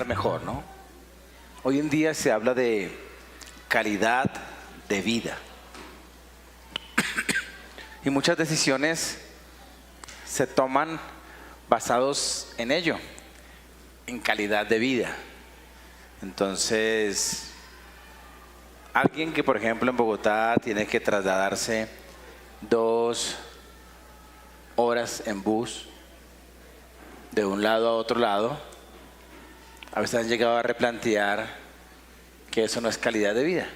mejor, ¿no? Hoy en día se habla de calidad de vida. Y muchas decisiones se toman basados en ello, en calidad de vida. Entonces, alguien que, por ejemplo, en Bogotá tiene que trasladarse 2 horas en bus de un lado a otro lado, a veces han llegado a replantear que eso no es calidad de vida,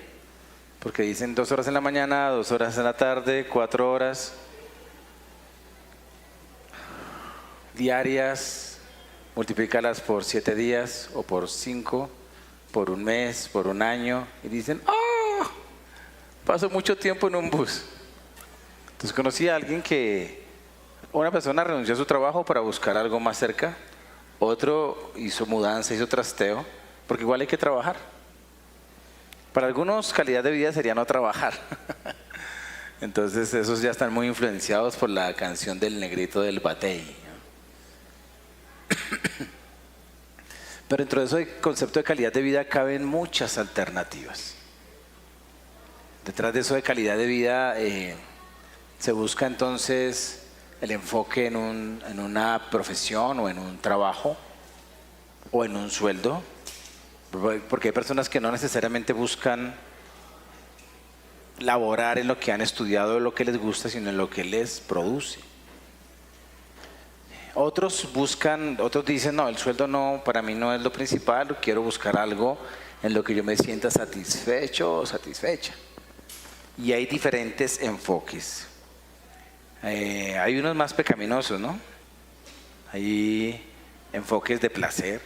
porque dicen 2 horas en la mañana, 2 horas en la tarde, 4 horas diarias, multiplícalas por 7 días o por 5, por un mes, por un año, y dicen, ¡oh! Paso mucho tiempo en un bus. Entonces conocí a alguien que, una persona renunció a su trabajo para buscar algo más cerca, otro hizo mudanza, hizo trasteo, porque igual hay que trabajar. Para algunos calidad de vida sería no trabajar. Entonces esos ya están muy influenciados por la canción del Negrito del Batey. Pero dentro de ese concepto de calidad de vida caben muchas alternativas. Detrás de eso de calidad de vida se busca entonces el enfoque en una profesión o en un trabajo o en un sueldo, porque hay personas que no necesariamente buscan laborar en lo que han estudiado, en lo que les gusta, sino en lo que les produce. Otros dicen, no, el sueldo no, para mí no es lo principal, quiero buscar algo en lo que yo me sienta satisfecho o satisfecha. Y hay diferentes enfoques. Hay unos más pecaminosos, ¿no? Hay enfoques de placer.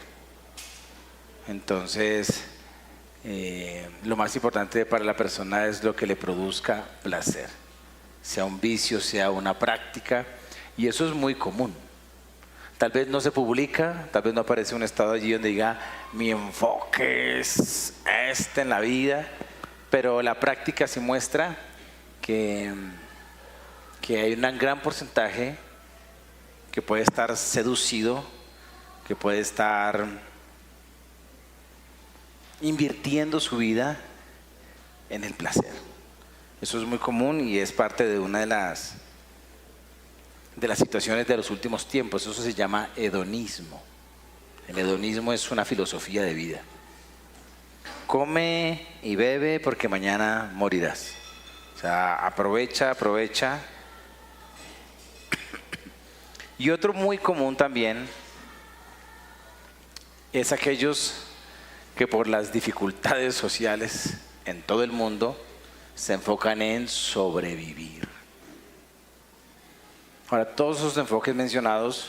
Entonces, lo más importante para la persona es lo que le produzca placer, sea un vicio, sea una práctica, y eso es muy común. Tal vez no se publica, tal vez no aparece un estado allí donde diga mi enfoque es este en la vida, pero la práctica sí muestra que hay un gran porcentaje que puede estar seducido, que puede estar invirtiendo su vida en el placer. Eso es muy común y es parte de una de las situaciones de los últimos tiempos. Eso se llama hedonismo. El hedonismo es una filosofía de vida. Come y bebe porque mañana morirás. O sea, aprovecha. Y otro muy común también es aquellos que por las dificultades sociales en todo el mundo se enfocan en sobrevivir. Ahora, todos esos enfoques mencionados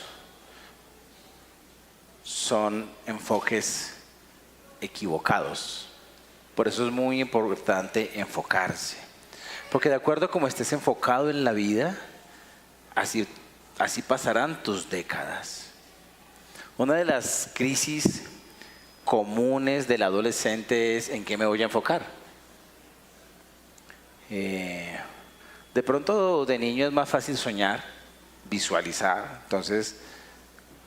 son enfoques equivocados. Por eso es muy importante enfocarse. Porque de acuerdo a cómo estés enfocado en la vida, así pasarán tus décadas. Una de las crisis comunes del adolescente es ¿en qué me voy a enfocar? De pronto de niño es más fácil soñar, visualizar. Entonces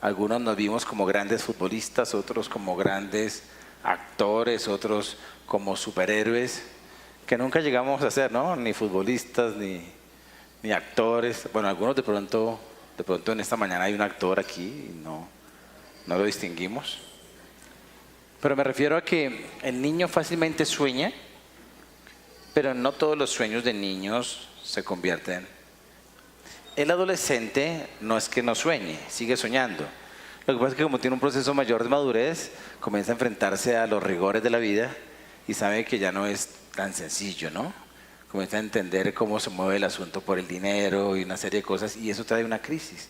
algunos nos vimos como grandes futbolistas, otros como grandes actores, otros como superhéroes, que nunca llegamos a ser, ¿no? Ni futbolistas, ni actores. Bueno, algunos de pronto en esta mañana hay un actor aquí y no lo distinguimos. Pero me refiero a que el niño fácilmente sueña, pero no todos los sueños de niños se convierten. El adolescente no es que no sueñe, sigue soñando. Lo que pasa es que como tiene un proceso mayor de madurez, comienza a enfrentarse a los rigores de la vida y sabe que ya no es tan sencillo, ¿no? Comienza a entender cómo se mueve el asunto por el dinero y una serie de cosas, y eso trae una crisis.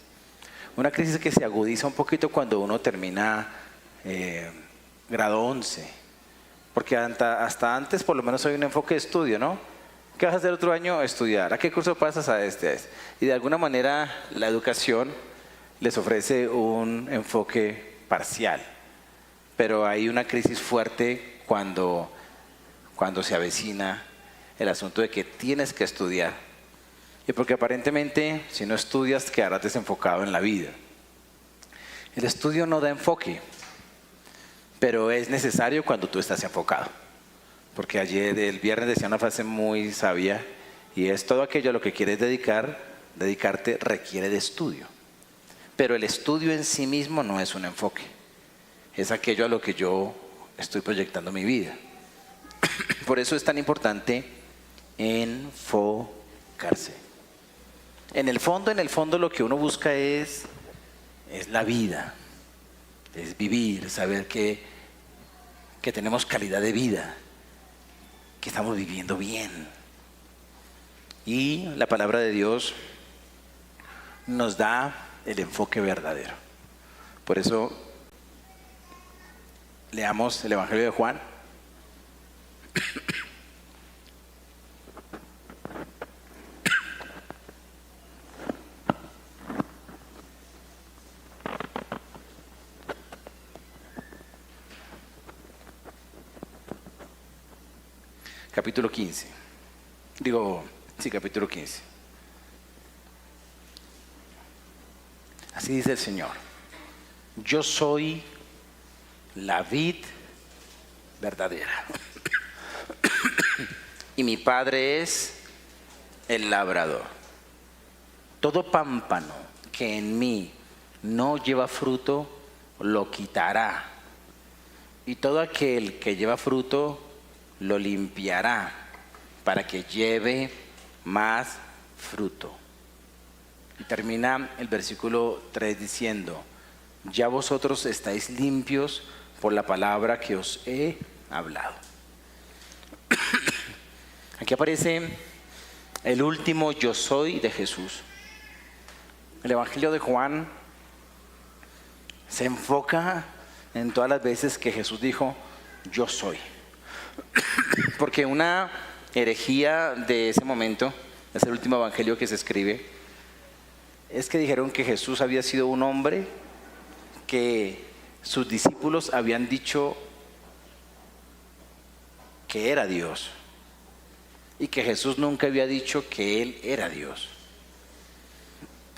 Una crisis que se agudiza un poquito cuando uno termina grado 11. Porque hasta antes por lo menos hay un enfoque de estudio, ¿no? ¿Qué vas a hacer otro año? Estudiar. ¿A qué curso pasas? A este. Y de alguna manera la educación les ofrece un enfoque parcial. Pero hay una crisis fuerte cuando se avecina el asunto de que tienes que estudiar. Y porque aparentemente si no estudias quedarás desenfocado en la vida. El estudio no da enfoque. pero es necesario cuando tú estás enfocado. Porque el viernes decía una frase muy sabia, y es: todo aquello a lo que quieres dedicarte requiere de estudio. Pero el estudio en sí mismo no es un enfoque, es aquello a lo que yo estoy proyectando mi vida. Por eso es tan importante enfocarse. En el fondo lo que uno busca es la vida, es vivir, saber que tenemos calidad de vida, que estamos viviendo bien. Y la palabra de Dios nos da el enfoque verdadero. Por eso leamos el Evangelio de Juan. Capítulo 15. Capítulo 15. Así dice el Señor: yo soy la vid verdadera y mi Padre es el labrador. Todo pámpano que en mí no lleva fruto, lo quitará, y todo aquel que lleva fruto, lo limpiará, para que lleve más fruto. Y termina el versículo 3 diciendo: ya vosotros estáis limpios por la palabra que os he hablado. Aquí aparece el último yo soy de Jesús. El Evangelio de Juan se enfoca en todas las veces que Jesús dijo yo soy. Porque una herejía de ese momento, es el último evangelio que se escribe, es que dijeron que Jesús había sido un hombre que sus discípulos habían dicho que era Dios, y que Jesús nunca había dicho que Él era Dios.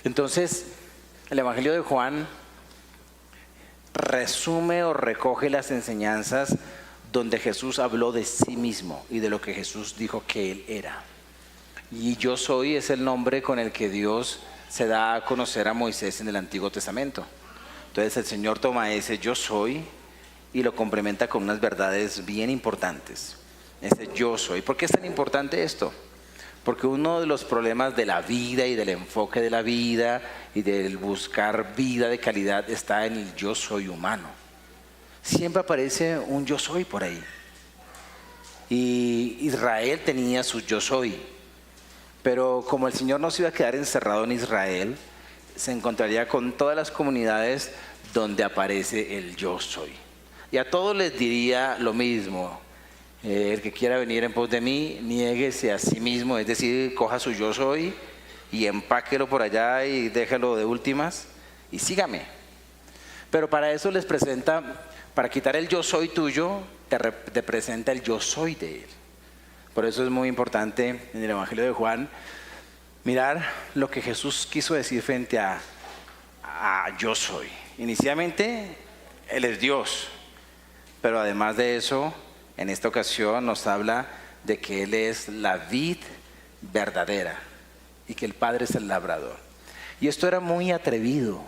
Entonces, el Evangelio de Juan resume o recoge las enseñanzas donde Jesús habló de sí mismo y de lo que Jesús dijo que Él era. Y yo soy es el nombre con el que Dios se da a conocer a Moisés en el Antiguo Testamento. Entonces el Señor toma ese yo soy y lo complementa con unas verdades bien importantes. Ese yo soy. ¿Por qué es tan importante esto? Porque uno de los problemas de la vida y del enfoque de la vida y del buscar vida de calidad está en el yo soy humano. Siempre aparece un yo soy por ahí. Y Israel tenía su yo soy. Pero como el Señor no se iba a quedar encerrado en Israel, se encontraría con todas las comunidades donde aparece el yo soy. Y a todos les diría lo mismo: el que quiera venir en pos de mí, niéguese a sí mismo, es decir, coja su yo soy y empáquelo por allá y déjelo de últimas y sígame. Pero para eso les presenta, para quitar el yo soy tuyo, te presenta el yo soy de Él. Por eso es muy importante en el Evangelio de Juan mirar lo que Jesús quiso decir frente a yo soy. Inicialmente, Él es Dios, pero además de eso, en esta ocasión nos habla de que Él es la vid verdadera y que el Padre es el labrador. Y esto era muy atrevido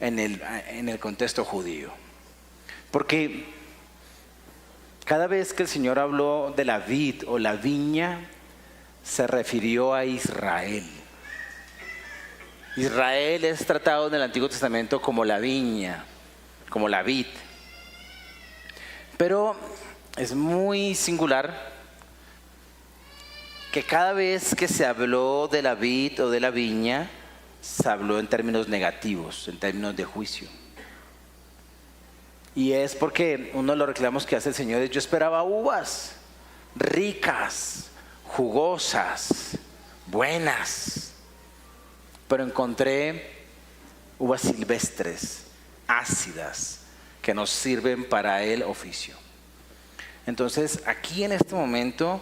en el contexto judío, porque cada vez que el Señor habló de la vid o la viña, se refirió a Israel. Israel es tratado en el Antiguo Testamento como la viña, como la vid. Pero es muy singular que cada vez que se habló de la vid o de la viña, se habló en términos negativos, en términos de juicio. Y es porque uno de los reclamos que hace el Señor es: yo esperaba uvas ricas, jugosas, buenas, pero encontré uvas silvestres, ácidas, que nos sirven para el oficio. Entonces, aquí en este momento,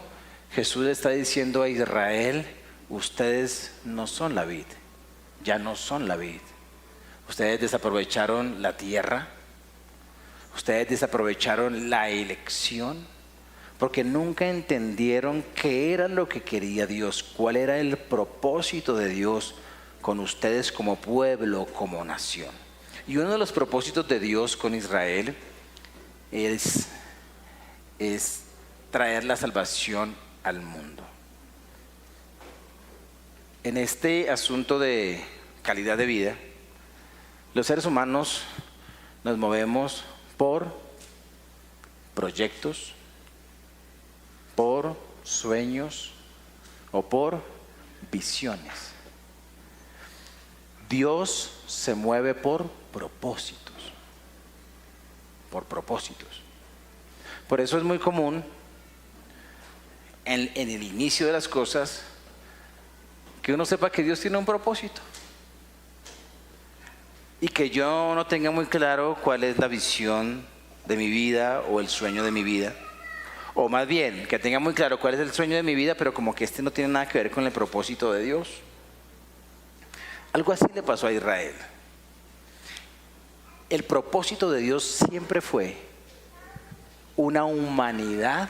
Jesús le está diciendo a Israel: ustedes no son la vid, ya no son la vid. Ustedes desaprovecharon la tierra, Ustedes desaprovecharon la elección porque nunca entendieron qué era lo que quería Dios, cuál era el propósito de Dios con ustedes como pueblo, como nación. Y uno de los propósitos de Dios con Israel es traer la salvación al mundo. En este asunto de calidad de vida, los seres humanos nos movemos por proyectos, por sueños o por visiones. Dios se mueve por propósitos, por propósitos. Por eso es muy común en el inicio de las cosas que uno sepa que Dios tiene un propósito y que yo no tenga muy claro cuál es la visión de mi vida o el sueño de mi vida, o más bien que tenga muy claro cuál es el sueño de mi vida, pero como que este no tiene nada que ver con el propósito de Dios. Algo así le pasó a Israel. El propósito de Dios siempre fue una humanidad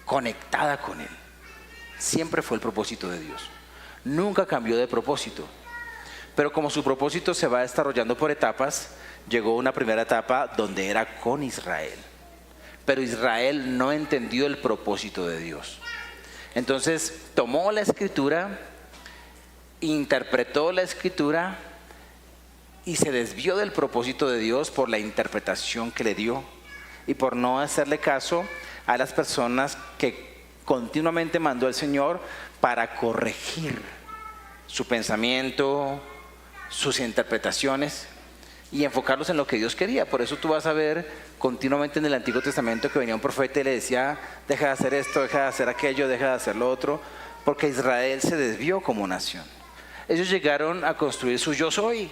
conectada con Él. Siempre fue el propósito de Dios. Nunca cambió de propósito. Pero como su propósito se va desarrollando por etapas, llegó una primera etapa donde era con Israel. Pero Israel no entendió el propósito de Dios. Entonces tomó la escritura, interpretó la escritura y se desvió del propósito de Dios por la interpretación que le dio y por no hacerle caso a las personas que continuamente mandó el Señor para corregir su pensamiento, sus interpretaciones y enfocarlos en lo que Dios quería. Por eso tú vas a ver continuamente en el Antiguo Testamento que venía un profeta y le decía: deja de hacer esto, deja de hacer aquello, deja de hacer lo otro, porque Israel se desvió como nación. Ellos llegaron a construir su yo soy.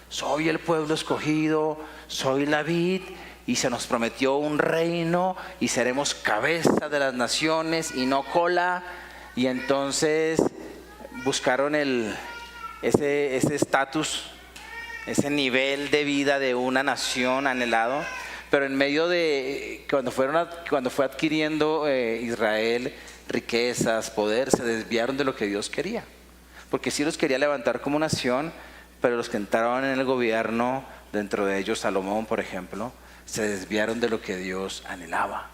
Soy el pueblo escogido, soy la vid, y se nos prometió un reino y seremos cabeza de las naciones y no cola. Y entonces buscaron ese estatus, ese nivel de vida de una nación anhelado, pero en medio de cuando fue adquiriendo Israel riquezas, poder, se desviaron de lo que Dios quería, porque sí los quería levantar como nación, pero los que entraron en el gobierno, dentro de ellos Salomón, por ejemplo, se desviaron de lo que Dios anhelaba,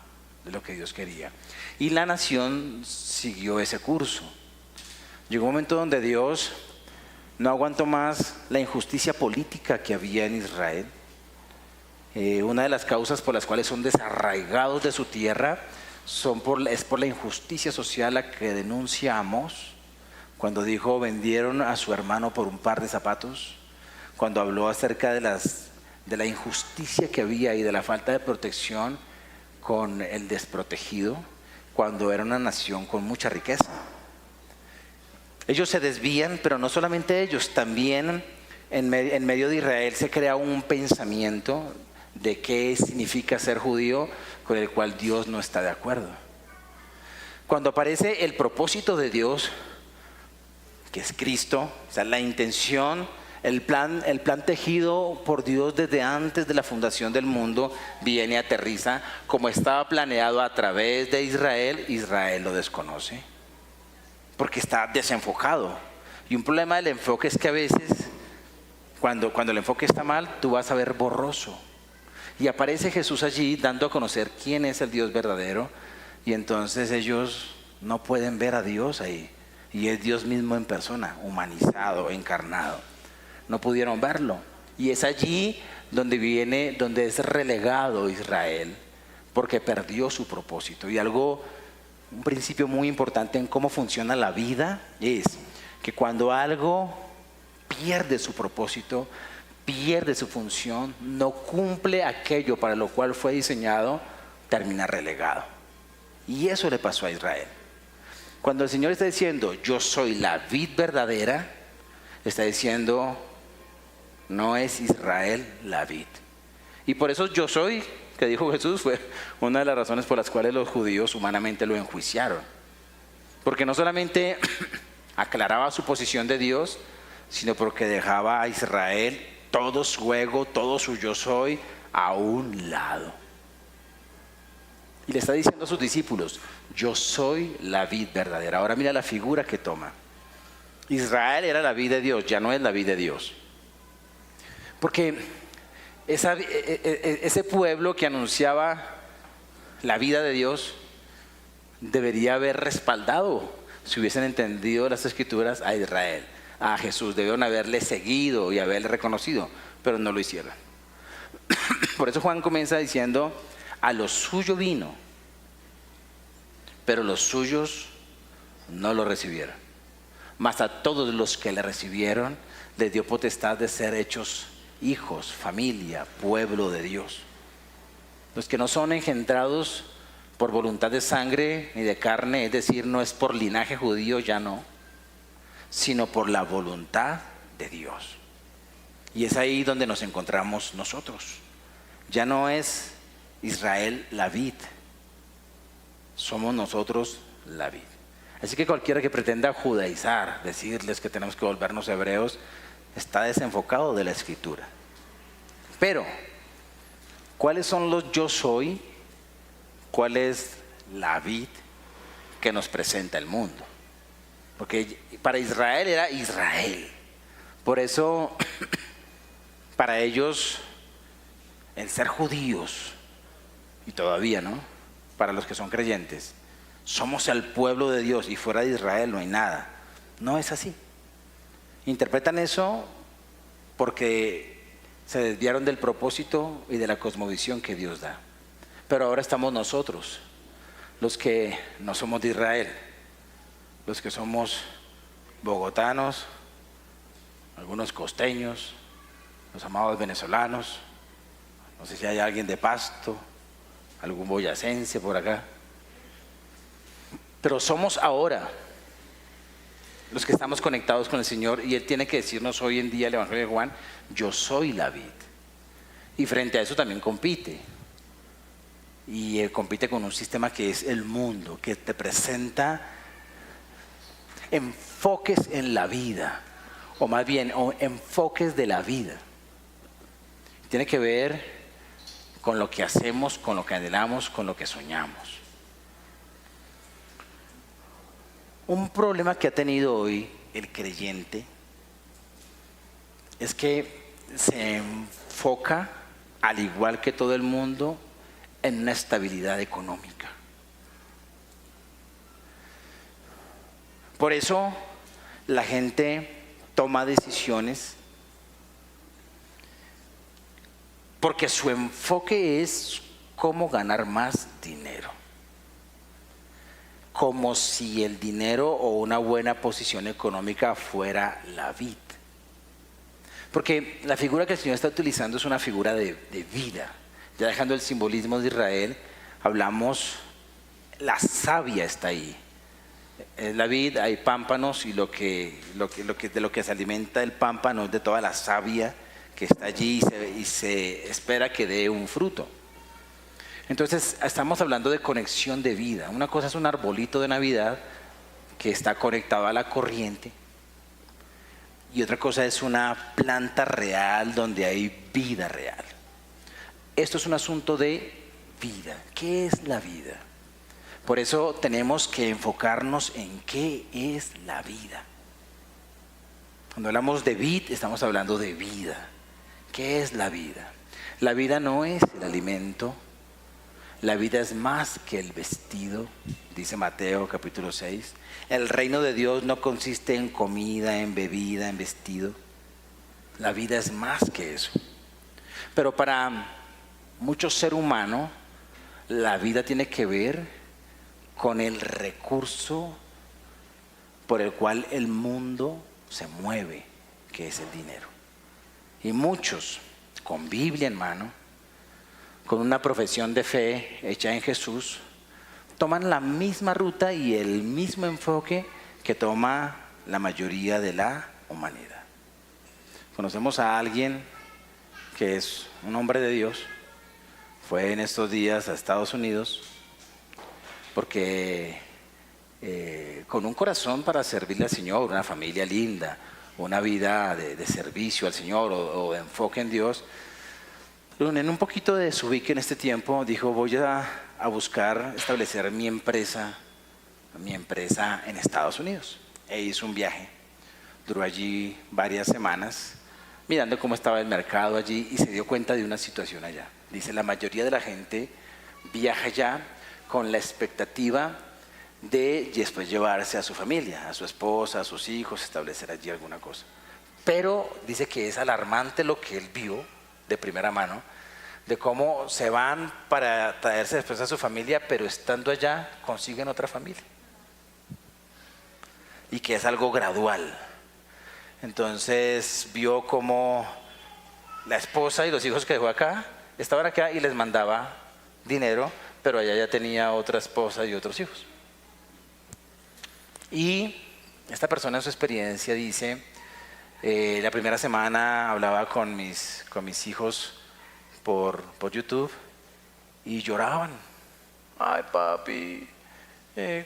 de lo que Dios quería, y la nación siguió ese curso. Llegó un momento donde Dios no aguantó más la injusticia política que había en Israel. Una de las causas por las cuales son desarraigados de su tierra es por la injusticia social a que denuncia Amós, cuando dijo: vendieron a su hermano por un par de zapatos, cuando habló acerca de la injusticia que había y de la falta de protección con el desprotegido, cuando era una nación con mucha riqueza. Ellos se desvían, pero no solamente ellos, también en medio de Israel se crea un pensamiento de qué significa ser judío, con el cual Dios no está de acuerdo. Cuando aparece el propósito de Dios, que es Cristo, o sea, la intención, el plan tejido por Dios desde antes de la fundación del mundo, viene y aterriza como estaba planeado a través de Israel. Israel lo desconoce porque está desenfocado. Y un problema del enfoque es que a veces cuando el enfoque está mal, tú vas a ver borroso. Y aparece Jesús allí dando a conocer quién es el Dios verdadero, y entonces ellos no pueden ver a Dios ahí. Y es Dios mismo en persona, humanizado, encarnado. No pudieron verlo. Y es allí donde es relegado Israel, porque perdió su propósito. Y un principio muy importante en cómo funciona la vida es que cuando algo pierde su propósito, pierde su función, no cumple aquello para lo cual fue diseñado, termina relegado. Y eso le pasó a Israel. Cuando el Señor está diciendo: yo soy la vid verdadera, está diciendo: no es Israel la vid. Y por eso yo soy, que dijo Jesús, fue una de las razones por las cuales los judíos humanamente lo enjuiciaron. Porque no solamente aclaraba su posición de Dios, sino porque dejaba a Israel todo su ego, todo su yo soy a un lado. Y le está diciendo a sus discípulos, yo soy la vid verdadera. Ahora mira la figura que toma. Israel era la vid de Dios, ya no es la vid de Dios. Porque ese pueblo que anunciaba la vida de Dios debería haber respaldado, si hubiesen entendido las Escrituras, a Israel, a Jesús. Debieron haberle seguido y haberle reconocido, pero no lo hicieron. Por eso Juan comienza diciendo, a lo suyo vino, pero los suyos no lo recibieron. Mas a todos los que le recibieron, les dio potestad de ser hechos hijos, familia, pueblo de Dios. Los que no son engendrados por voluntad de sangre ni de carne, es decir, no es por linaje judío, ya no, sino por la voluntad de Dios. Y es ahí donde nos encontramos nosotros. Ya no es Israel la vid, somos nosotros la vid. Así que cualquiera que pretenda judaizar, decirles que tenemos que volvernos hebreos, está desenfocado de la Escritura. Pero, ¿cuáles son los yo soy? ¿Cuál es la vid que nos presenta el mundo? Porque para Israel era Israel. Por eso, para ellos, el ser judíos, y todavía, ¿no?, para los que son creyentes, somos el pueblo de Dios y fuera de Israel no hay nada. No es así. Interpretan eso porque se desviaron del propósito y de la cosmovisión que Dios da. Pero ahora estamos nosotros, los que no somos de Israel, los que somos bogotanos, algunos costeños, los amados venezolanos, no sé si hay alguien de Pasto, algún boyacense por acá. Pero somos ahora los que estamos conectados con el Señor, y Él tiene que decirnos hoy en día, el Evangelio de Juan, yo soy la vid. Y frente a eso también compite. Y compite con un sistema que es el mundo, que te presenta enfoques en la vida, o más bien enfoques de la vida. Tiene que ver con lo que hacemos, con lo que anhelamos, con lo que soñamos. Un problema que ha tenido hoy el creyente es que se enfoca, al igual que todo el mundo, en una estabilidad económica. Por eso la gente toma decisiones porque su enfoque es cómo ganar más dinero. Como si el dinero o una buena posición económica fuera la vid. Porque la figura que el Señor está utilizando es una figura de vida. Ya dejando el simbolismo de Israel, hablamos, la savia está ahí. En la vid hay pámpanos y de lo que se alimenta el pámpano es de toda la savia que está allí y se espera que dé un fruto. Entonces estamos hablando de conexión de vida. Una cosa es un arbolito de Navidad que está conectado a la corriente, y otra cosa es una planta real donde hay vida real. Esto es un asunto de vida. ¿Qué es la vida? Por eso tenemos que enfocarnos en qué es la vida. Cuando hablamos de vid, estamos hablando de vida. ¿Qué es la vida? La vida no es el alimento. La vida es más que el vestido, dice Mateo capítulo 6. El reino de Dios no consiste en comida, en bebida, en vestido. La vida es más que eso. Pero para mucho ser humano, la vida tiene que ver con el recurso por el cual el mundo se mueve, que es el dinero. Y muchos, con Biblia en mano, con una profesión de fe hecha en Jesús, toman la misma ruta y el mismo enfoque que toma la mayoría de la humanidad. Conocemos a alguien que es un hombre de Dios, fue en estos días a Estados Unidos, porque con un corazón para servirle al Señor, una familia linda, una vida de servicio al Señor o de enfoque en Dios, En un poquito de desubique en este tiempo, dijo, voy a buscar establecer mi empresa en Estados Unidos. E hizo un viaje. Duró allí varias semanas, mirando cómo estaba el mercado allí, y se dio cuenta de una situación allá. Dice, la mayoría de la gente viaja allá con la expectativa de después llevarse a su familia, a su esposa, a sus hijos, establecer allí alguna cosa. Pero dice que es alarmante lo que él vio de primera mano, de cómo se van para traerse después a su familia, pero estando allá consiguen otra familia. Y que es algo gradual. Entonces vio como la esposa y los hijos que dejó acá, estaban acá y les mandaba dinero, pero allá ya tenía otra esposa y otros hijos. Y esta persona en su experiencia dice, la primera semana hablaba con mis hijos por YouTube y lloraban. Ay, papi,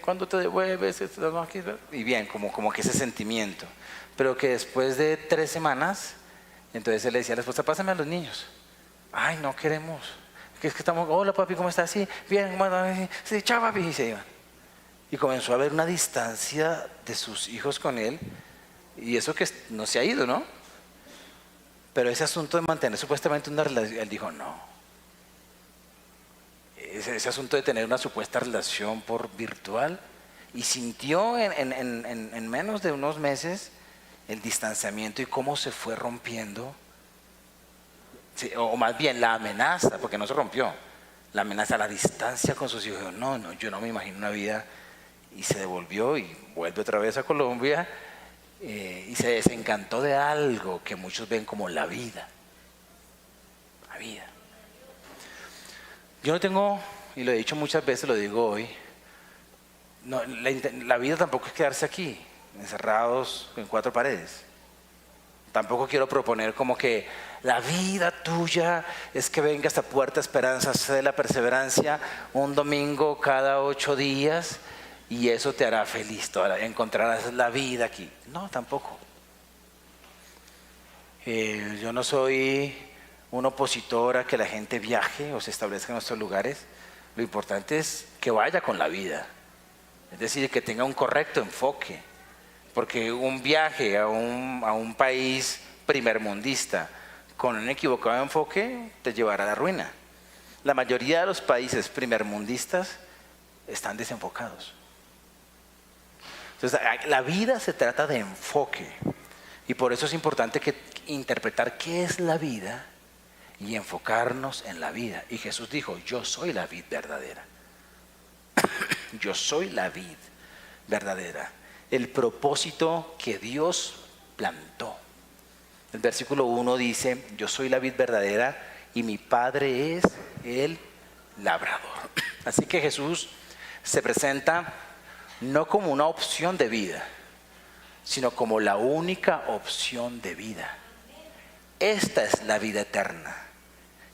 ¿cuándo te devuelves? Y bien, como que ese sentimiento. Pero que después de 3 semanas, entonces él le decía a la esposa, pásame a los niños. Ay, no queremos. Que es que estamos, hola papi, ¿cómo estás? Sí, bien, bueno, sí, chao papi. Y se iban. Y comenzó a haber una distancia de sus hijos con él. Y eso que no se ha ido, ¿no? Pero ese asunto de mantener supuestamente una relación, él dijo, no. Ese asunto de tener una supuesta relación por virtual. Y sintió en menos de unos meses el distanciamiento y cómo se fue rompiendo, sí, o más bien la amenaza, porque no se rompió, la amenaza, la distancia con sus hijos. No, yo no me imagino una vida. Y se devolvió y vuelve otra vez a Colombia, y se desencantó de algo que muchos ven como la vida. La vida. Yo no tengo, y lo he dicho muchas veces, lo digo hoy, no, la vida tampoco es quedarse aquí, encerrados en 4 paredes. Tampoco quiero proponer como que la vida tuya es que vengas a Puerta Esperanza, sé de la perseverancia, un domingo cada 8 días y eso te hará feliz, encontrarás la vida aquí. No, tampoco. Yo no soy un opositor a que la gente viaje o se establezca en nuestros lugares. Lo importante es que vaya con la vida, es decir, que tenga un correcto enfoque. Porque un viaje a un país primermundista con un equivocado enfoque te llevará a la ruina. La mayoría de los países primermundistas están desenfocados. Entonces, la vida se trata de enfoque. Y por eso es importante interpretar qué es la vida y enfocarnos en la vida. Y Jesús dijo, yo soy la vid verdadera. Yo soy la vid verdadera. El propósito que Dios plantó. El versículo 1 dice, yo soy la vid verdadera y mi Padre es el labrador. Así que Jesús se presenta no como una opción de vida, sino como la única opción de vida. Esta es la vida eterna,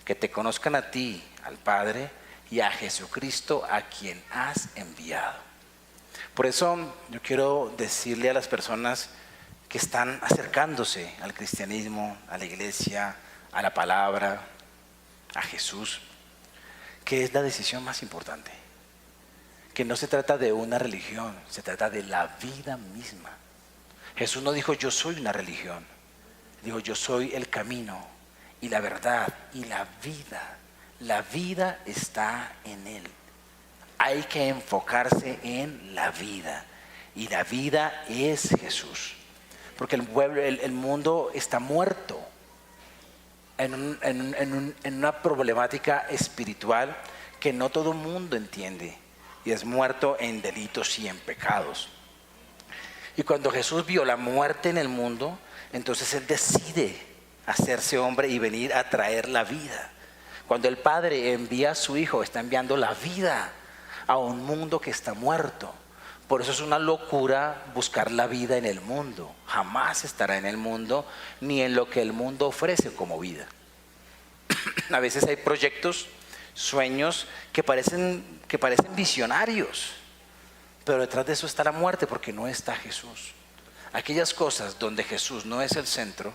que te conozcan a ti, al Padre, y a Jesucristo a quien has enviado. Por eso yo quiero decirle a las personas que están acercándose al cristianismo, a la iglesia, a la palabra, a Jesús, que es la decisión más importante. Que no se trata de una religión, se trata de la vida misma. Jesús no dijo yo soy una religión, dijo yo soy el camino y la verdad y la vida. La vida está en Él. Hay que enfocarse en la vida y la vida es Jesús. Porque el mundo está muerto en una problemática espiritual que no todo el mundo entiende. Y es muerto en delitos y en pecados. Y cuando Jesús vio la muerte en el mundo, entonces Él decide hacerse hombre y venir a traer la vida. Cuando el Padre envía a su Hijo, está enviando la vida a un mundo que está muerto. Por eso es una locura buscar la vida en el mundo. Jamás estará en el mundo ni en lo que el mundo ofrece como vida. A veces hay proyectos, sueños que parecen visionarios, pero detrás de eso está la muerte porque no está Jesús. Aquellas cosas donde Jesús no es el centro,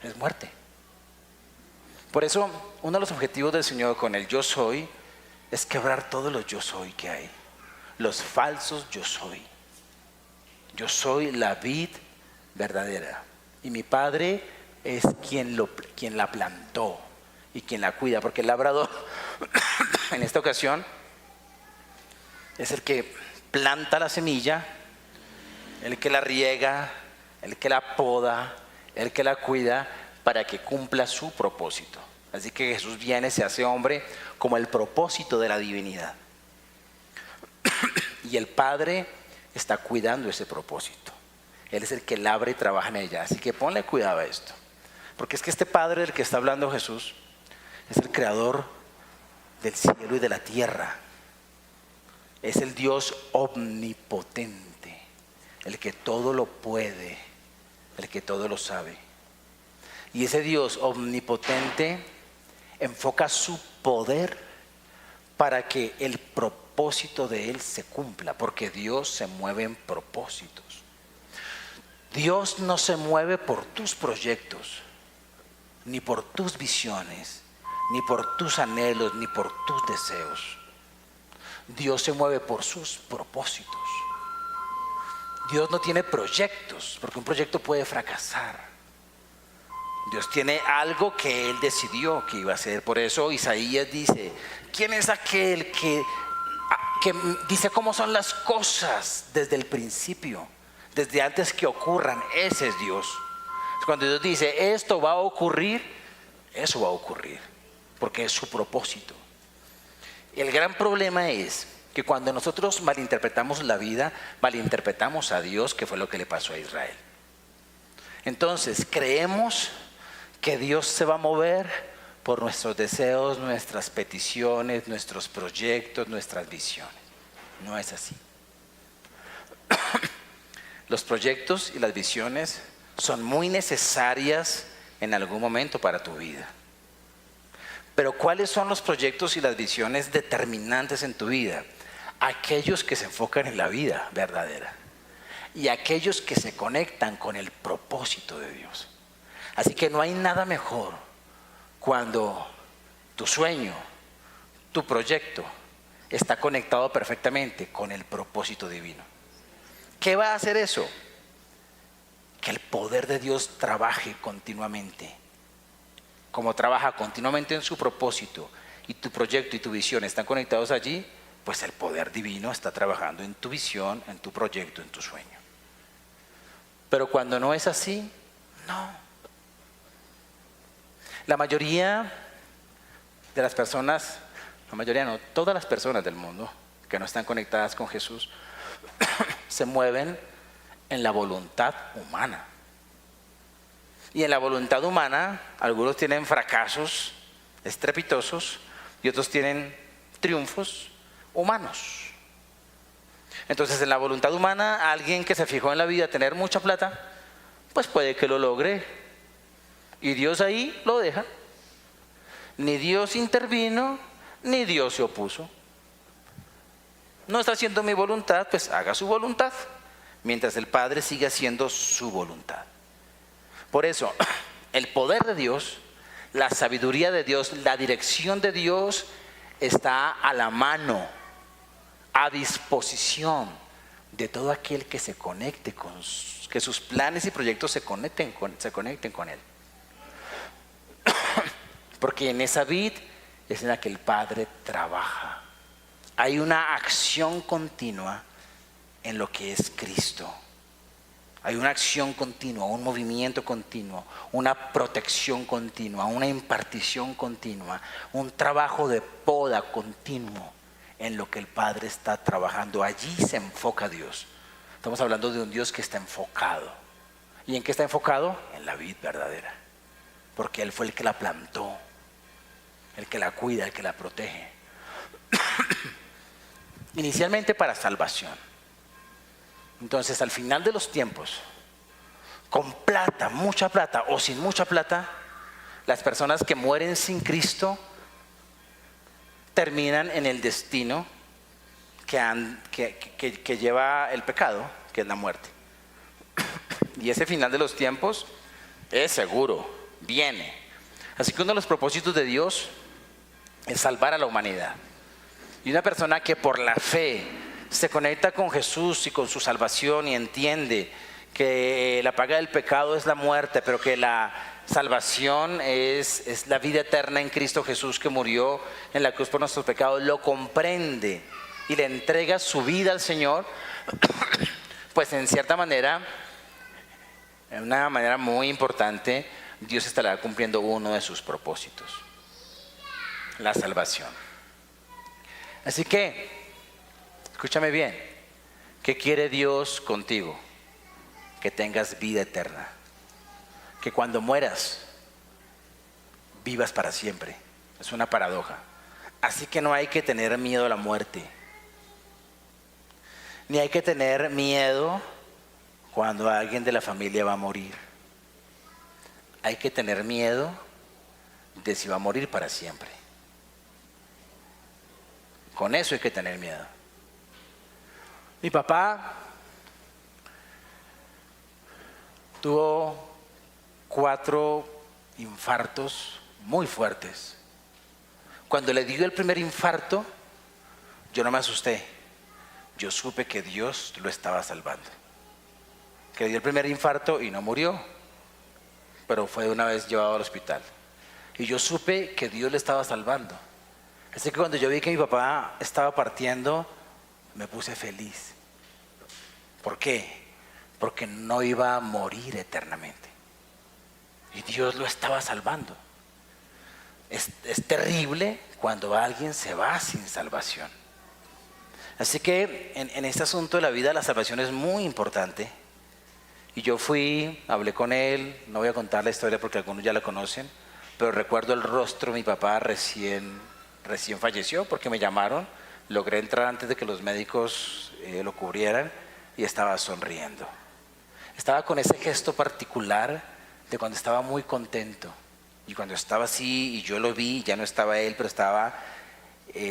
es muerte. Por eso, uno de los objetivos del Señor con el yo soy es quebrar todos los yo soy que hay. Los falsos yo soy. Yo soy la vid verdadera. Y mi Padre es quien la plantó y quien la cuida. Porque el labrador, en esta ocasión, es el que planta la semilla, el que la riega, el que la poda, el que la cuida para que cumpla su propósito. Así que Jesús viene, se hace hombre como el propósito de la divinidad. Y el Padre está cuidando ese propósito. Él es el que labra y trabaja en ella. Así que ponle cuidado a esto. Porque es que este Padre del que está hablando Jesús es el creador del cielo y de la tierra. Es el Dios omnipotente, el que todo lo puede, el que todo lo sabe. Y ese Dios omnipotente enfoca su poder para que el propósito de Él se cumpla, porque Dios se mueve en propósitos. Dios no se mueve por tus proyectos, ni por tus visiones, ni por tus anhelos, ni por tus deseos. Dios se mueve por sus propósitos. Dios no tiene proyectos, porque un proyecto puede fracasar. Dios tiene algo que Él decidió que iba a hacer. Por eso Isaías dice: ¿quién es aquel que dice cómo son las cosas desde el principio, desde antes que ocurran? Ese es Dios. Cuando Dios dice esto va a ocurrir, eso va a ocurrir, porque es su propósito. El gran problema es que cuando nosotros malinterpretamos la vida, malinterpretamos a Dios, que fue lo que le pasó a Israel. Entonces creemos que Dios se va a mover por nuestros deseos, nuestras peticiones, nuestros proyectos, nuestras visiones. No es así. Los proyectos y las visiones son muy necesarias en algún momento para tu vida. Pero ¿cuáles son los proyectos y las visiones determinantes en tu vida? Aquellos que se enfocan en la vida verdadera y aquellos que se conectan con el propósito de Dios. Así que no hay nada mejor cuando tu sueño, tu proyecto está conectado perfectamente con el propósito divino. ¿Qué va a hacer eso? Que el poder de Dios trabaje continuamente. Como trabaja continuamente en su propósito y tu proyecto y tu visión están conectados allí, pues el poder divino está trabajando en tu visión, en tu proyecto, en tu sueño. Pero cuando no es así, no. La mayoría de las personas, la mayoría no, todas las personas del mundo que no están conectadas con Jesús se mueven en la voluntad humana. Y en la voluntad humana, algunos tienen fracasos estrepitosos y otros tienen triunfos humanos. Entonces, en la voluntad humana, alguien que se fijó en la vida tener mucha plata, pues puede que lo logre. Y Dios ahí lo deja. Ni Dios intervino, ni Dios se opuso. No está haciendo mi voluntad, pues haga su voluntad, mientras el Padre sigue haciendo su voluntad. Por eso, el poder de Dios, la sabiduría de Dios, la dirección de Dios está a la mano, a disposición de todo aquel que se conecte que sus planes y proyectos se conecten con Él. Porque en esa vid es en la que el Padre trabaja. Hay una acción continua en lo que es Cristo. Hay una acción continua, un movimiento continuo, una protección continua, una impartición continua, un trabajo de poda continuo en lo que el Padre está trabajando. Allí se enfoca Dios. Estamos hablando de un Dios que está enfocado. ¿Y en qué está enfocado? En la vid verdadera. Porque Él fue el que la plantó, el que la cuida, el que la protege. Inicialmente para salvación. Entonces, al final de los tiempos, con plata, mucha plata o sin mucha plata, las personas que mueren sin Cristo terminan en el destino que lleva el pecado, que es la muerte. Y ese final de los tiempos es seguro, viene. Así que uno de los propósitos de Dios es salvar a la humanidad. Y una persona que por la fe se conecta con Jesús y con su salvación y entiende que la paga del pecado es la muerte, pero que la salvación es la vida eterna en Cristo Jesús, que murió en la cruz por nuestros pecados, lo comprende y le entrega su vida al Señor, pues en cierta manera, en una manera muy importante, Dios estará cumpliendo uno de sus propósitos: la salvación. Así que, escúchame bien, ¿qué quiere Dios contigo? Que tengas vida eterna, que cuando mueras vivas para siempre. Es una paradoja. Así que no hay que tener miedo a la muerte, ni hay que tener miedo cuando alguien de la familia va a morir. Hay que tener miedo de si va a morir para siempre. Con eso hay que tener miedo. Mi papá tuvo 4 infartos muy fuertes. Cuando le dio el primer infarto, yo no me asusté. Yo supe que Dios lo estaba salvando. Que le dio el primer infarto y no murió, pero fue de una vez llevado al hospital. Y yo supe que Dios le estaba salvando. Así que cuando yo vi que mi papá estaba partiendo, me puse feliz. ¿Por qué? Porque no iba a morir eternamente. Y Dios lo estaba salvando. Es terrible cuando alguien se va sin salvación. Así que en este asunto de la vida, la salvación es muy importante. Y yo fui, hablé con él, no voy a contar la historia porque algunos ya la conocen, pero recuerdo el rostro de mi papá recién falleció, porque me llamaron, logré entrar antes de que los médicos lo cubrieran y estaba sonriendo. Estaba con ese gesto particular de cuando estaba muy contento. Y cuando estaba así y yo lo vi, ya no estaba él, pero estaba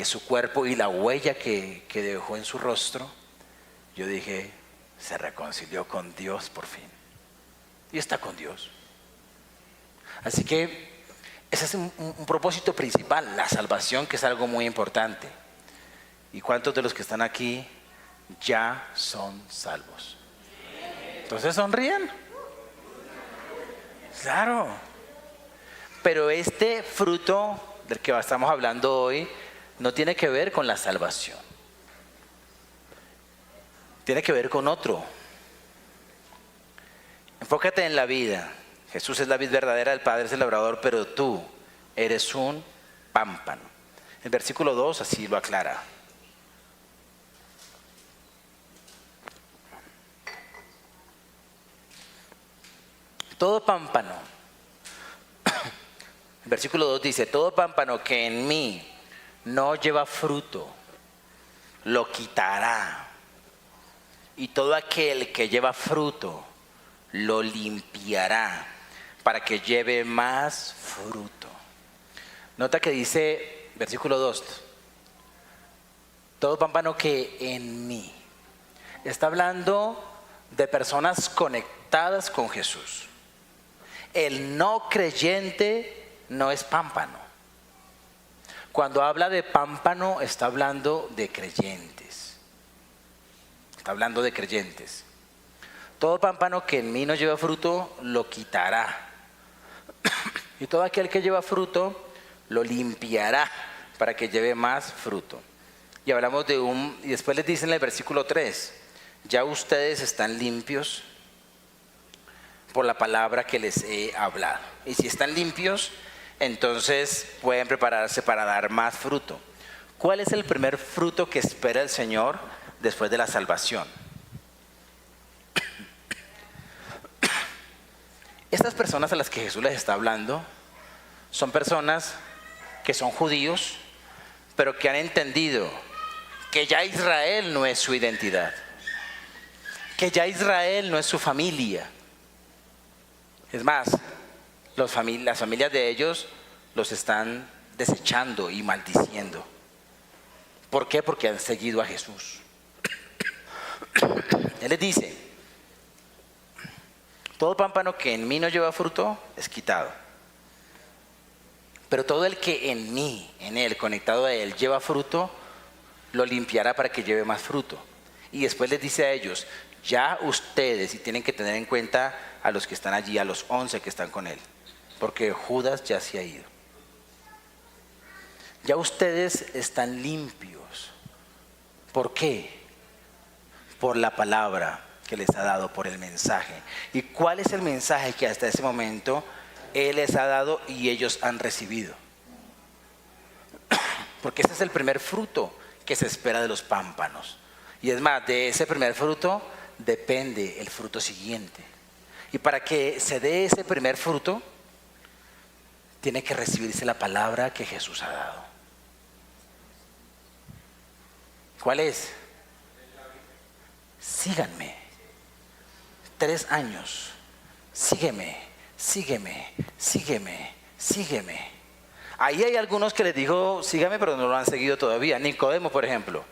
su cuerpo y la huella que dejó en su rostro, yo dije, se reconcilió con Dios por fin. Y está con Dios. Así que ese es un propósito principal, la salvación, que es algo muy importante. ¿Y cuántos de los que están aquí ya son salvos? Entonces sonríen. Claro. Pero este fruto del que estamos hablando hoy no tiene que ver con la salvación. Tiene que ver con otro. Enfócate en la vida. Jesús es la vid verdadera, el Padre es el labrador, pero tú eres un pámpano. El versículo 2 así lo aclara. Todo pámpano, el versículo 2 dice, todo pámpano que en mí no lleva fruto, lo quitará. Y todo aquel que lleva fruto, lo limpiará para que lleve más fruto. Nota que dice, versículo 2, todo pámpano que en mí. Está hablando de personas conectadas con Jesús. El no creyente no es pámpano. Cuando habla de pámpano, está hablando de creyentes. Está hablando de creyentes. Todo pámpano que en mí no lleva fruto, lo quitará. Y todo aquel que lleva fruto, lo limpiará para que lleve más fruto. Y hablamos y después les dice en el versículo 3, ya ustedes están limpios por la palabra que les he hablado. Y si están limpios, entonces pueden prepararse para dar más fruto. ¿Cuál es el primer fruto que espera el Señor después de la salvación? Estas personas a las que Jesús les está hablando son personas que son judíos, pero que han entendido que ya Israel no es su identidad, que ya Israel no es su familia. Es más, las familias de ellos los están desechando y maldiciendo. ¿Por qué? Porque han seguido a Jesús. Él les dice, todo pámpano que en mí no lleva fruto es quitado. Pero todo el que en mí, en él, conectado a él, lleva fruto, lo limpiará para que lleve más fruto. Y después les dice a ellos, ya ustedes, y tienen que tener en cuenta a los que están allí, a los 11 que están con él, porque Judas ya se ha ido. Ya ustedes están limpios. ¿Por qué? Por la palabra que les ha dado, por el mensaje. ¿Y cuál es el mensaje que hasta ese momento Él les ha dado y ellos han recibido? Porque ese es el primer fruto que se espera de los pámpanos. Y es más, de ese primer fruto depende el fruto siguiente. Y para que se dé ese primer fruto, tiene que recibirse la palabra que Jesús ha dado. ¿Cuál es? Síganme. 3 años. Sígueme, sígueme, sígueme, sígueme. Ahí hay algunos que les dijo, sígame, pero no lo han seguido todavía. Nicodemo, por ejemplo.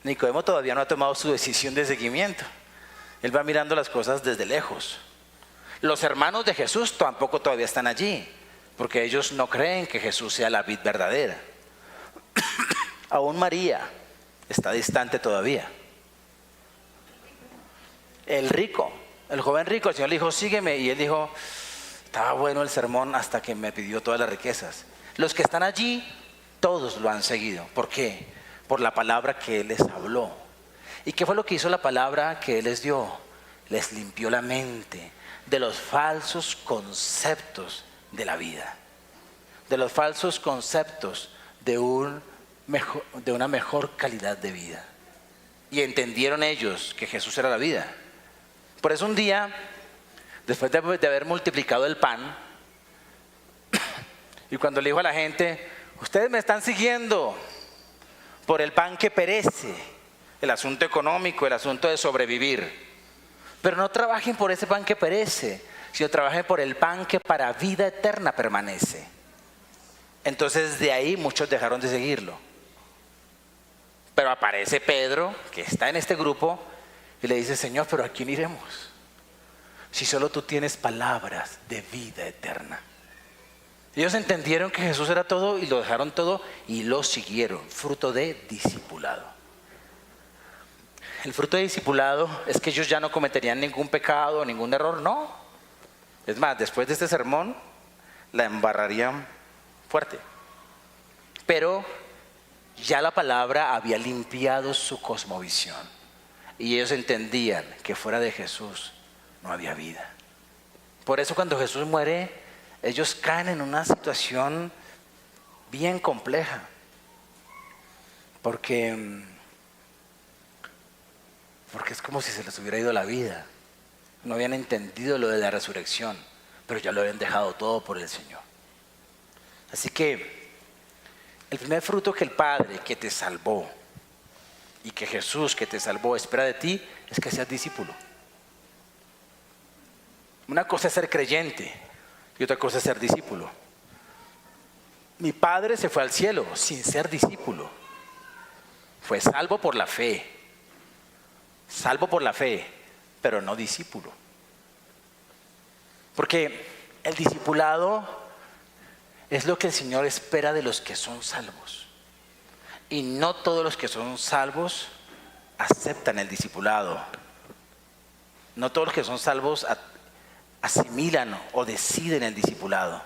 Nicodemo todavía no ha tomado su decisión de seguimiento. Él va mirando las cosas desde lejos. Los hermanos de Jesús tampoco todavía están allí, porque ellos no creen que Jesús sea la vid verdadera. Aún María está distante todavía. El rico, el joven rico, el Señor le dijo, sígueme, y él dijo, estaba bueno el sermón hasta que me pidió todas las riquezas. Los que están allí, todos lo han seguido. ¿Por qué? Por la palabra que Él les habló. ¿Y qué fue lo que hizo la palabra que Él les dio? Les limpió la mente de los falsos conceptos de la vida, de los falsos conceptos de una mejor calidad de vida. Y entendieron ellos que Jesús era la vida. Por eso un día, después de haber multiplicado el pan, y cuando le dijo a la gente, ustedes me están siguiendo por el pan que perece, el asunto económico, el asunto de sobrevivir, pero no trabajen por ese pan que perece, sino trabajen por el pan que para vida eterna permanece. Entonces de ahí muchos dejaron de seguirlo. Pero aparece Pedro, que está en este grupo, y le dice, Señor, ¿pero a quién iremos? Si solo tú tienes palabras de vida eterna. Ellos entendieron que Jesús era todo y lo dejaron todo y lo siguieron, fruto de discipulado. El fruto de discipulado es que ellos ya no cometerían ningún pecado, ningún error, no. Es más, después de este sermón, la embarrarían fuerte. Pero ya la palabra había limpiado su cosmovisión. Y ellos entendían que fuera de Jesús no había vida. Por eso cuando Jesús muere, ellos caen en una situación bien compleja. Porque es como si se les hubiera ido la vida. No habían entendido lo de la resurrección, pero ya lo habían dejado todo por el Señor. Así que el primer fruto que el Padre que te salvó y que Jesús que te salvó espera de ti es que seas discípulo. Una cosa es ser creyente y otra cosa es ser discípulo. Mi padre se fue al cielo sin ser discípulo. Fue salvo por la fe, pero no discípulo. Porque el discipulado es lo que el Señor espera de los que son salvos. Y no todos los que son salvos aceptan el discipulado. No todos los que son salvos asimilan o deciden el discipulado.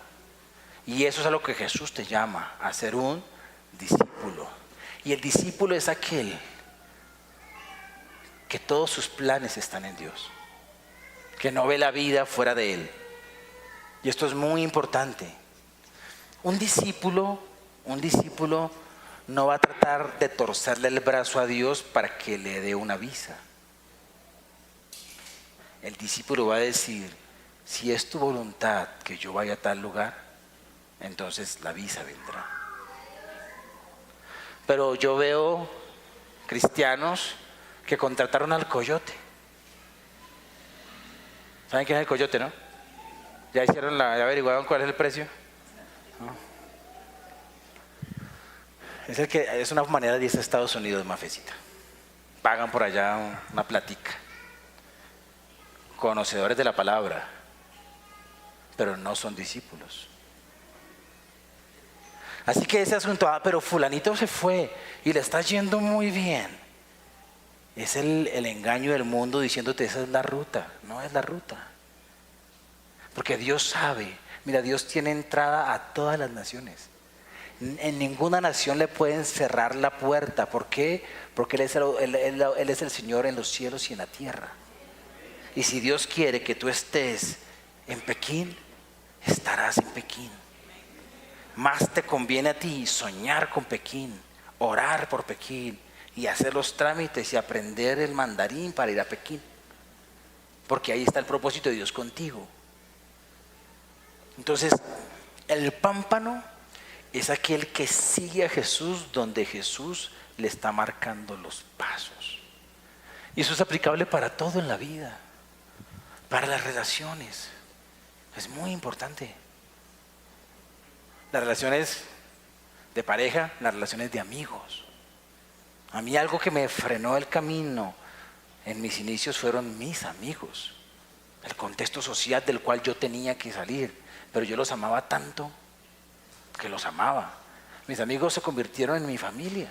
Y eso es a lo que Jesús te llama, a ser un discípulo. Y el discípulo es aquel que todos sus planes están en Dios, que no ve la vida fuera de Él. Y esto es muy importante. Un discípulo no va a tratar de torcerle el brazo a Dios para que le dé una visa. El discípulo va a decir, si es tu voluntad que yo vaya a tal lugar, entonces la visa vendrá. Pero yo veo cristianos que contrataron al coyote. ¿Saben quién es el coyote, no? ¿Ya ya averiguaron cuál es el precio? ¿No? Es una manera de irse a Estados Unidos, Mafecita. Pagan por allá una platica. Conocedores de la palabra, pero no son discípulos. Así que ese asunto, pero fulanito se fue y le está yendo muy bien. Es el engaño del mundo diciéndote esa es la ruta. No es la ruta. Porque Dios sabe, mira, Dios tiene entrada a todas las naciones. En ninguna nación le pueden cerrar la puerta. ¿Por qué? Porque Él es el Señor en los cielos y en la tierra. Y si Dios quiere que tú estés en Pekín, estarás en Pekín. Más te conviene a ti soñar con Pekín, orar por Pekín y hacer los trámites y aprender el mandarín para ir a Pekín. Porque ahí está el propósito de Dios contigo. Entonces, el pámpano es aquel que sigue a Jesús donde Jesús le está marcando los pasos. Y eso es aplicable para todo en la vida, para las relaciones. Es muy importante. Las relaciones de pareja, las relaciones de amigos. A mí algo que me frenó el camino en mis inicios fueron mis amigos. El contexto social del cual yo tenía que salir. Pero yo los amaba tanto que los amaba. Mis amigos se convirtieron en mi familia.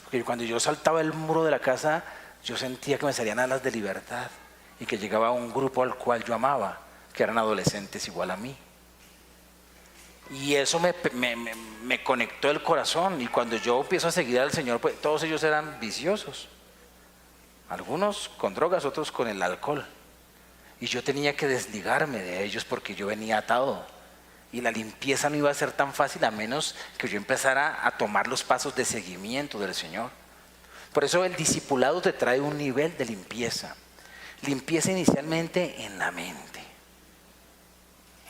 Porque cuando yo saltaba el muro de la casa, yo sentía que me salían alas de libertad y que llegaba a un grupo al cual yo amaba, que eran adolescentes igual a mí. Y eso me conectó el corazón. Y cuando yo empiezo a seguir al Señor, pues todos ellos eran viciosos. Algunos con drogas, otros con el alcohol. Y yo tenía que desligarme de ellos porque yo venía atado. Y la limpieza no iba a ser tan fácil a menos que yo empezara a tomar los pasos de seguimiento del Señor. Por eso el discipulado te trae un nivel de limpieza. Limpieza inicialmente en la mente.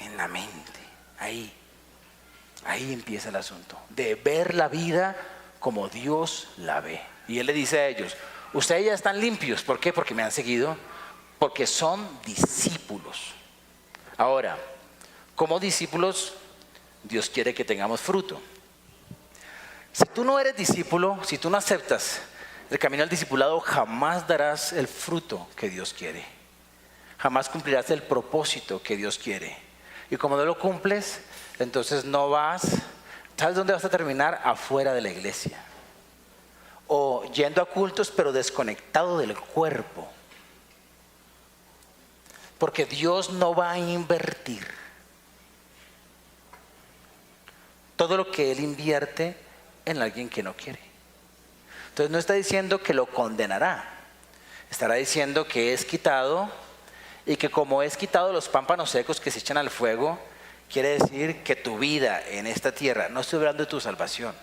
En la mente. Ahí empieza el asunto. De ver la vida como Dios la ve. Y Él le dice a ellos, ustedes ya están limpios. ¿Por qué? Porque me han seguido. Porque son discípulos. Ahora, como discípulos, Dios quiere que tengamos fruto. Si tú no eres discípulo, si tú no aceptas el camino al discipulado, jamás darás el fruto que Dios quiere. Jamás cumplirás el propósito que Dios quiere. Y como no lo cumples, entonces no vas. ¿Sabes dónde vas a terminar? Afuera de la iglesia. O yendo a cultos, pero desconectado del cuerpo. Porque Dios no va a invertir todo lo que Él invierte en alguien que no quiere. Entonces no está diciendo que lo condenará. Estará diciendo que es quitado y que como es quitado los pámpanos secos que se echan al fuego, quiere decir que tu vida en esta tierra, no estoy hablando de tu salvación,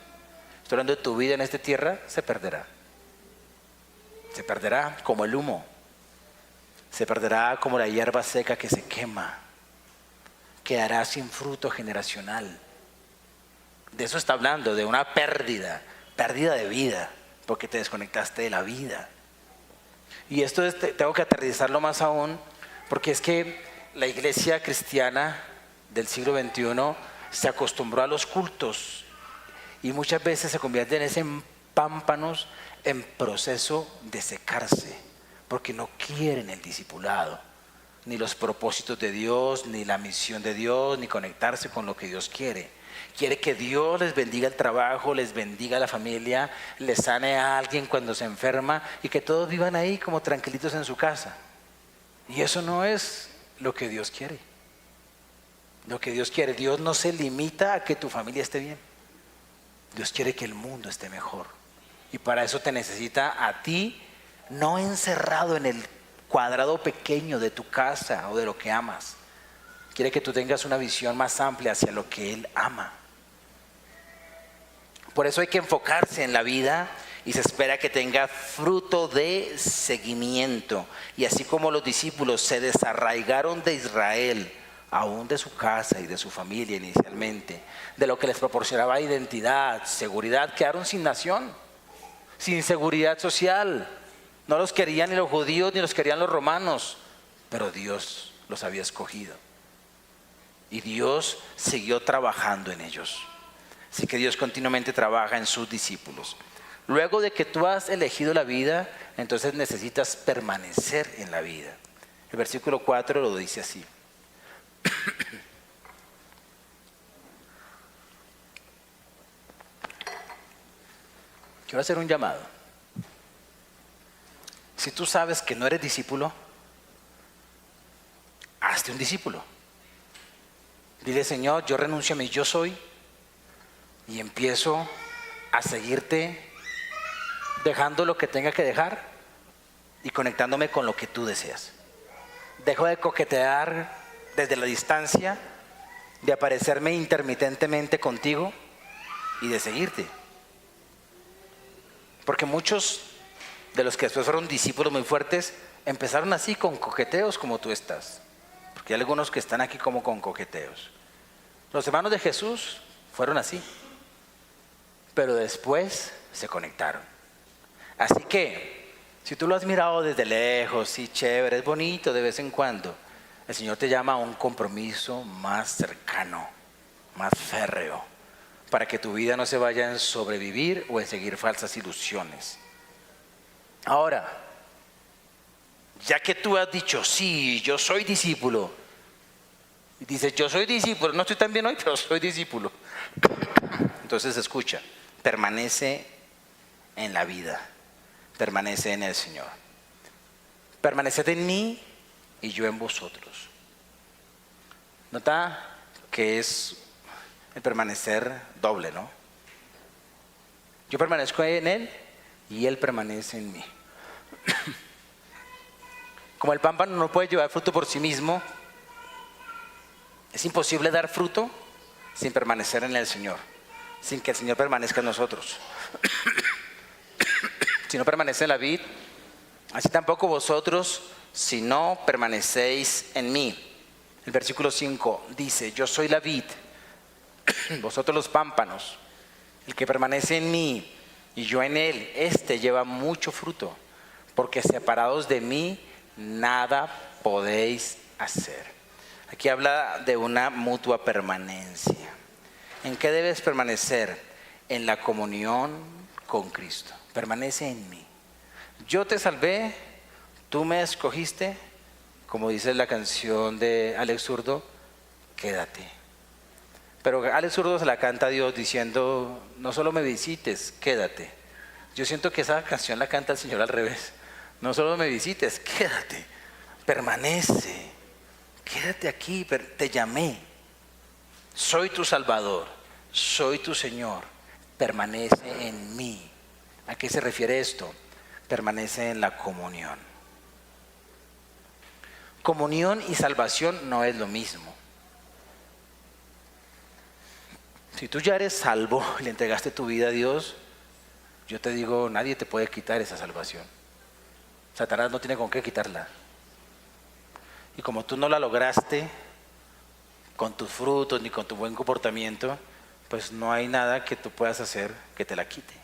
estoy hablando de tu vida en esta tierra, se perderá. Se perderá como el humo. Se perderá como la hierba seca que se quema. Quedará sin fruto generacional. De eso está hablando, de una pérdida de vida, porque te desconectaste de la vida. Y esto tengo que aterrizarlo más aún, porque es que la iglesia cristiana del siglo XXI se acostumbró a los cultos y muchas veces se convierten en pámpanos en proceso de secarse. Porque no quieren el discipulado, ni los propósitos de Dios, ni la misión de Dios, ni conectarse con lo que Dios quiere. Quiere que Dios les bendiga el trabajo, les bendiga la familia, les sane a alguien cuando se enferma y que todos vivan ahí como tranquilitos en su casa. Y eso no es lo que Dios quiere. Lo que Dios quiere, Dios no se limita a que tu familia esté bien. Dios quiere que el mundo esté mejor. Y para eso te necesita a ti, no encerrado en el cuadrado pequeño de tu casa o de lo que amas. Quiere que tú tengas una visión más amplia hacia lo que Él ama. Por eso hay que enfocarse en la vida y se espera que tenga fruto de seguimiento. Y así como los discípulos se desarraigaron de Israel, aún de su casa y de su familia inicialmente, de lo que les proporcionaba identidad, seguridad, quedaron sin nación, sin seguridad social. No los querían ni los judíos ni los querían los romanos, pero Dios los había escogido. Y Dios siguió trabajando en ellos. Así que Dios continuamente trabaja en sus discípulos. Luego de que tú has elegido la vida, entonces necesitas permanecer en la vida. El versículo 4 lo dice así. Quiero hacer un llamado. Si tú sabes que no eres discípulo, hazte un discípulo. Dile, Señor, yo renuncio a mi yo soy y empiezo a seguirte, dejando lo que tenga que dejar y conectándome con lo que tú deseas. Dejo de coquetear desde la distancia, de aparecerme intermitentemente contigo y de seguirte. Porque muchos de los que después fueron discípulos muy fuertes empezaron así, con coqueteos como tú estás. Porque hay algunos que están aquí como con coqueteos. Los hermanos de Jesús fueron así, pero después se conectaron. Así que, si tú lo has mirado desde lejos, sí, chévere, es bonito de vez en cuando, el Señor te llama a un compromiso más cercano, más férreo, para que tu vida no se vaya en sobrevivir o en seguir falsas ilusiones. Ahora, ya que tú has dicho, sí, yo soy discípulo, y dices, yo soy discípulo, no estoy tan bien hoy, pero soy discípulo. Entonces escucha, permanece en la vida, permanece en el Señor. Permaneced en mí y yo en vosotros. Nota que es el permanecer doble, ¿no? Yo permanezco en Él y Él permanece en mí. Como el pámpano no puede llevar fruto por sí mismo, es imposible dar fruto sin permanecer en el Señor, sin que el Señor permanezca en nosotros. Si no permanece en la vid, así tampoco vosotros, si no permanecéis en mí. El versículo 5 dice, yo soy la vid, vosotros los pámpanos. El que permanece en mí y yo en él, este lleva mucho fruto, porque separados de mí nada podéis hacer. Aquí habla de una mutua permanencia. ¿En qué debes permanecer? En la comunión con Cristo. Permanece en mí. Yo te salvé, tú me escogiste, como dice la canción de Alex Zurdo, quédate. Pero Alex Zurdo se la canta a Dios diciendo, no solo me visites, quédate. Yo siento que esa canción la canta el Señor al revés. No solo me visites, quédate, permanece, quédate aquí, te llamé. Soy tu Salvador, soy tu Señor, permanece en mí. ¿A qué se refiere esto? Permanece en la comunión. Comunión y salvación no es lo mismo. Si tú ya eres salvo y le entregaste tu vida a Dios, yo te digo, nadie te puede quitar esa salvación. Satanás no tiene con qué quitarla. Y como tú no la lograste con tus frutos ni con tu buen comportamiento, pues no hay nada que tú puedas hacer que te la quite.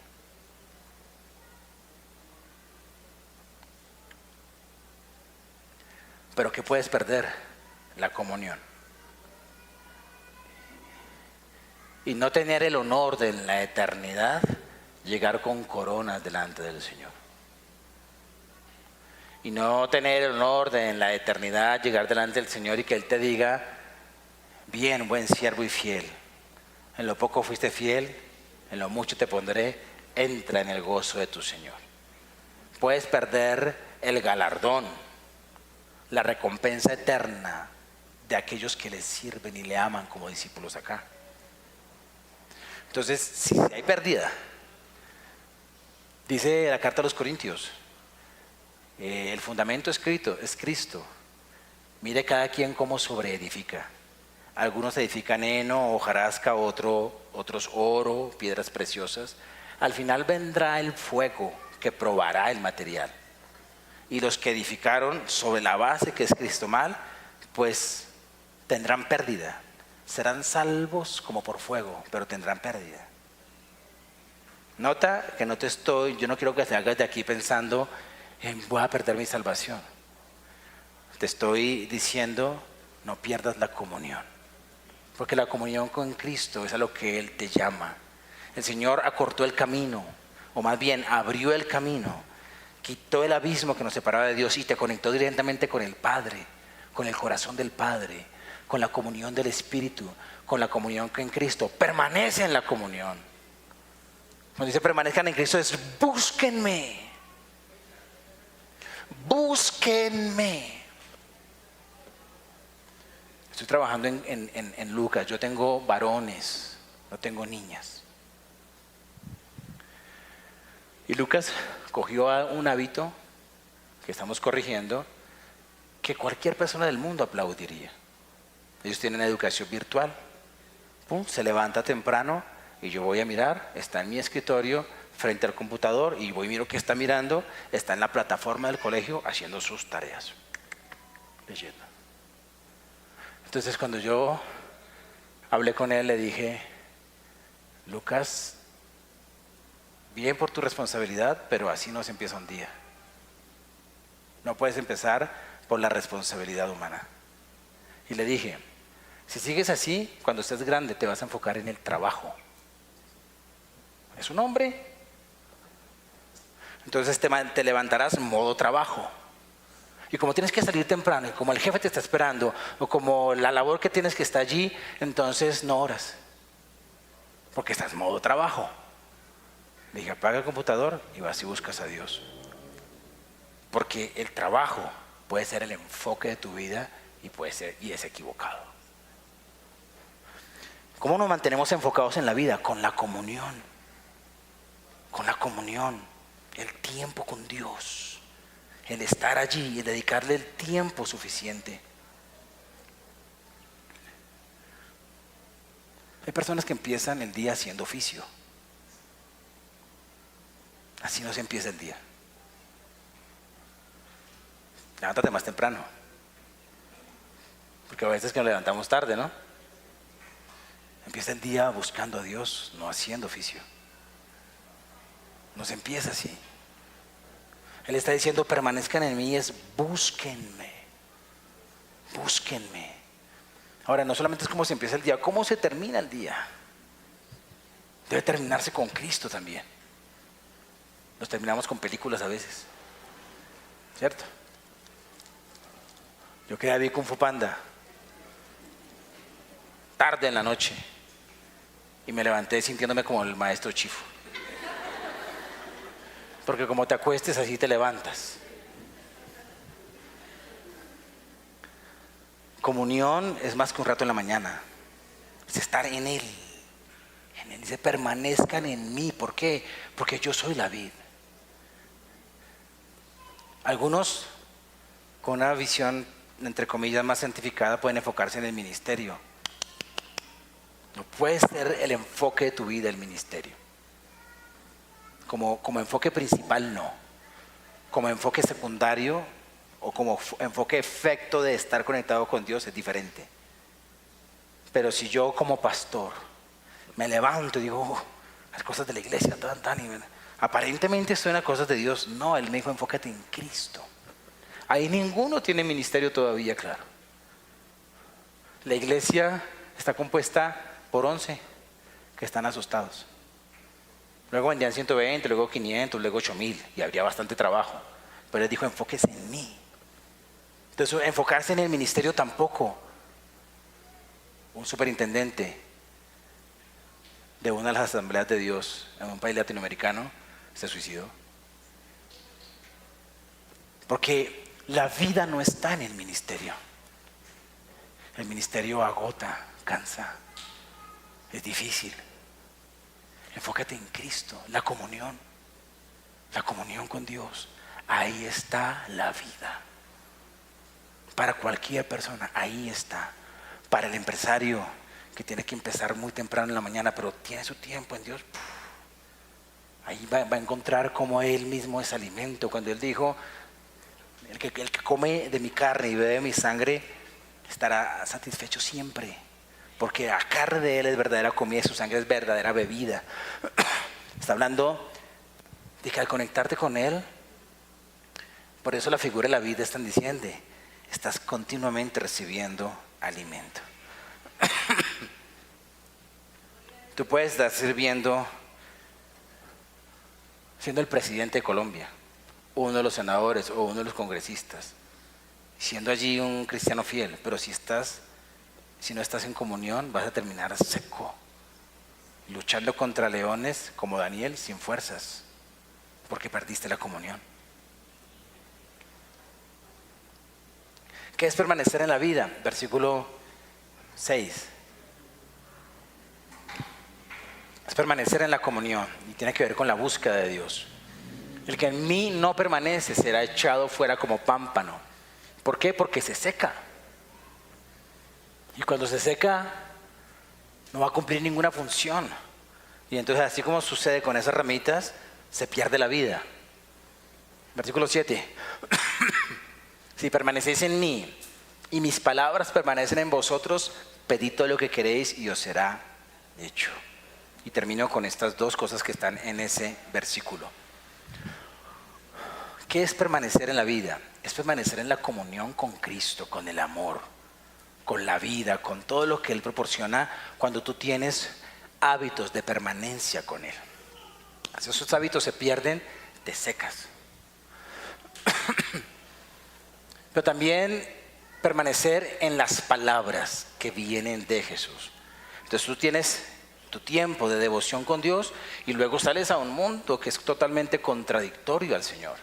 Pero ¿qué puedes perder? La comunión. Y no tener el honor de la eternidad, llegar con coronas delante del Señor. Y no tener el honor de en la eternidad llegar delante del Señor y que Él te diga, bien, buen siervo y fiel. En lo poco fuiste fiel, en lo mucho te pondré, entra en el gozo de tu Señor. Puedes perder el galardón, la recompensa eterna de aquellos que le sirven y le aman como discípulos acá. Entonces, si hay pérdida, dice la carta a los Corintios, el fundamento escrito es Cristo. Mire cada quien cómo sobreedifica. Algunos edifican heno, hojarasca, otros oro, piedras preciosas. Al final vendrá el fuego que probará el material. Y los que edificaron sobre la base que es Cristo mal, pues tendrán pérdida. Serán salvos como por fuego, pero tendrán pérdida. Nota que yo no quiero que te hagas de aquí pensando voy a perder mi salvación. Te estoy diciendo, no pierdas la comunión, porque la comunión con Cristo es a lo que Él te llama. El Señor acortó el camino, o más bien abrió el camino, quitó el abismo que nos separaba de Dios y te conectó directamente con el Padre, con el corazón del Padre, con la comunión del Espíritu, con la comunión con Cristo. Permanece en la comunión. Cuando dice permanezcan en Cristo es búsquenme. Búsquenme. Estoy trabajando en Lucas. Yo tengo varones, no tengo niñas. Y Lucas cogió un hábito que estamos corrigiendo, que cualquier persona del mundo aplaudiría. Ellos tienen educación virtual. Pum, se levanta temprano y yo voy a mirar, está en mi escritorio frente al computador y voy y miro qué está mirando, está en la plataforma del colegio haciendo sus tareas, leyendo. Entonces cuando yo hablé con él le dije, Lucas, bien por tu responsabilidad, pero así no se empieza un día. No puedes empezar por la responsabilidad humana. Y le dije, si sigues así, cuando estés grande te vas a enfocar en el trabajo. Es un hombre. Entonces te levantarás modo trabajo. Y como tienes que salir temprano, y como el jefe te está esperando, o como la labor que tienes que estar allí, entonces no oras. Porque estás modo trabajo. Le dije, apaga el computador y vas y buscas a Dios. Porque el trabajo puede ser el enfoque de tu vida y es equivocado. ¿Cómo nos mantenemos enfocados en la vida? Con la comunión. Con la comunión. El tiempo con Dios. El estar allí y dedicarle el tiempo suficiente. Hay personas que empiezan el día haciendo oficio. Así no se empieza el día. Levántate más temprano. Porque a veces que nos levantamos tarde, ¿no? Empieza el día buscando a Dios, no haciendo oficio. No se empieza así. Él está diciendo, permanezcan en mí, es búsquenme. Búsquenme. Ahora, no solamente es cómo se empieza el día, cómo se termina el día. Debe terminarse con Cristo también. Nos terminamos con películas a veces, ¿cierto? Yo quedé vi Kung Fu Panda tarde en la noche y me levanté sintiéndome como el maestro Chifu. Porque como te acuestes así te levantas. Comunión es más que un rato en la mañana, es estar en Él. En Él dice, permanezcan en mí. ¿Por qué? Porque yo soy la vid. Algunos con una visión entre comillas más santificada pueden enfocarse en el ministerio. No puede ser el enfoque de tu vida el ministerio. Como enfoque principal no. Como enfoque secundario o como enfoque efecto de estar conectado con Dios es diferente. Pero si yo como pastor me levanto y digo, las cosas de la iglesia aparentemente estoy en las cosas de Dios. No, Él me dijo, enfócate en Cristo. Ahí ninguno tiene ministerio todavía, claro. La iglesia está compuesta por 11 que están asustados. Luego vendían 120, luego 500, luego 8,000 y habría bastante trabajo. Pero Él dijo, enfóquese en mí. Entonces, enfocarse en el ministerio tampoco. Un superintendente de una de las asambleas de Dios en un país latinoamericano se suicidó. Porque la vida no está en el ministerio. El ministerio agota, cansa, es difícil. Enfócate en Cristo, la comunión con Dios. Ahí está la vida. Para cualquier persona, ahí está. Para el empresario que tiene que empezar muy temprano en la mañana, pero tiene su tiempo en Dios, ahí va a encontrar como Él mismo es alimento. Cuando Él dijo, el que come de mi carne y bebe de mi sangre estará satisfecho siempre, porque la carne de Él es verdadera comida y su sangre es verdadera bebida. Está hablando de que al conectarte con Él, por eso la figura de la vida es tan diciente, estás continuamente recibiendo alimento. Tú puedes estar sirviendo, siendo el presidente de Colombia, o uno de los senadores, o uno de los congresistas, siendo allí un cristiano fiel, pero si no estás en comunión, vas a terminar seco. luchando contra leones como Daniel sin fuerzas, porque perdiste la comunión. ¿Qué es permanecer en la vida? Versículo 6. Es permanecer en la comunión y tiene que ver con la búsqueda de Dios. El que en mí no permanece será echado fuera como pámpano. ¿Por qué? Porque se seca. Y cuando se seca, no va a cumplir ninguna función. Y entonces, así como sucede con esas ramitas, se pierde la vida. Versículo 7. Si permanecéis en mí y mis palabras permanecen en vosotros, pedid todo lo que queréis y os será hecho. Y termino con estas dos cosas que están en ese versículo. ¿Qué es permanecer en la vida? Es permanecer en la comunión con Cristo, con el amor, con la vida, con todo lo que Él proporciona cuando tú tienes hábitos de permanencia con Él. Si esos hábitos se pierden, te secas. Pero también permanecer en las palabras que vienen de Jesús. Entonces tú tienes tu tiempo de devoción con Dios y luego sales a un mundo que es totalmente contradictorio al Señor.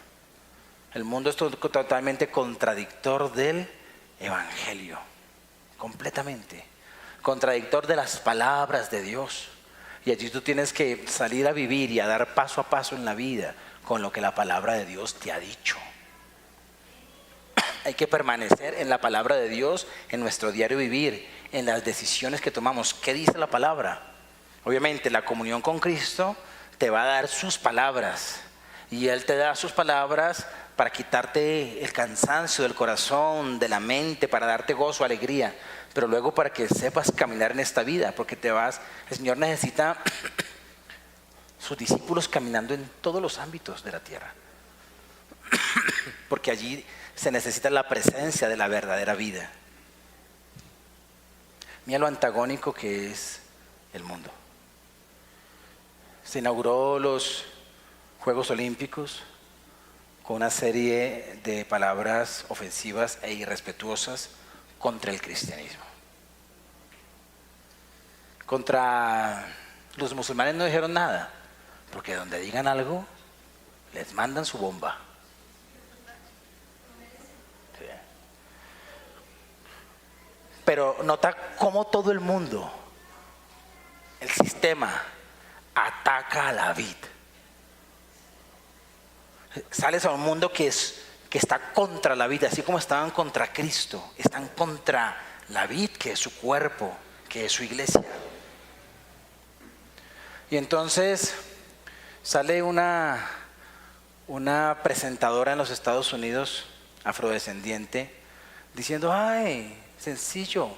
El mundo es totalmente contradictor del Evangelio, completamente contradictor de las palabras de Dios. Y allí tú tienes que salir a vivir y a dar paso a paso en la vida con lo que la palabra de Dios te ha dicho. Hay que permanecer en la palabra de Dios, en nuestro diario vivir, en las decisiones que tomamos. ¿Qué dice la palabra? Obviamente la comunión con Cristo te va a dar sus palabras. Y Él te da sus palabras para quitarte el cansancio del corazón, de la mente, para darte gozo, alegría. Pero luego para que sepas caminar en esta vida, porque el Señor necesita sus discípulos caminando en todos los ámbitos de la tierra. Porque allí se necesita la presencia de la verdadera vida. Mira lo antagónico que es el mundo. Se inauguró los Juegos Olímpicos con una serie de palabras ofensivas e irrespetuosas contra el cristianismo. Contra los musulmanes no dijeron nada, porque donde digan algo, les mandan su bomba. Sí. Pero nota cómo todo el mundo, el sistema, ataca a la vid. Sales a un mundo que está contra la vida, así como estaban contra Cristo, están contra la vid, que es su cuerpo, que es su iglesia. Y entonces sale una presentadora en los Estados Unidos, afrodescendiente, diciendo: ay, sencillo,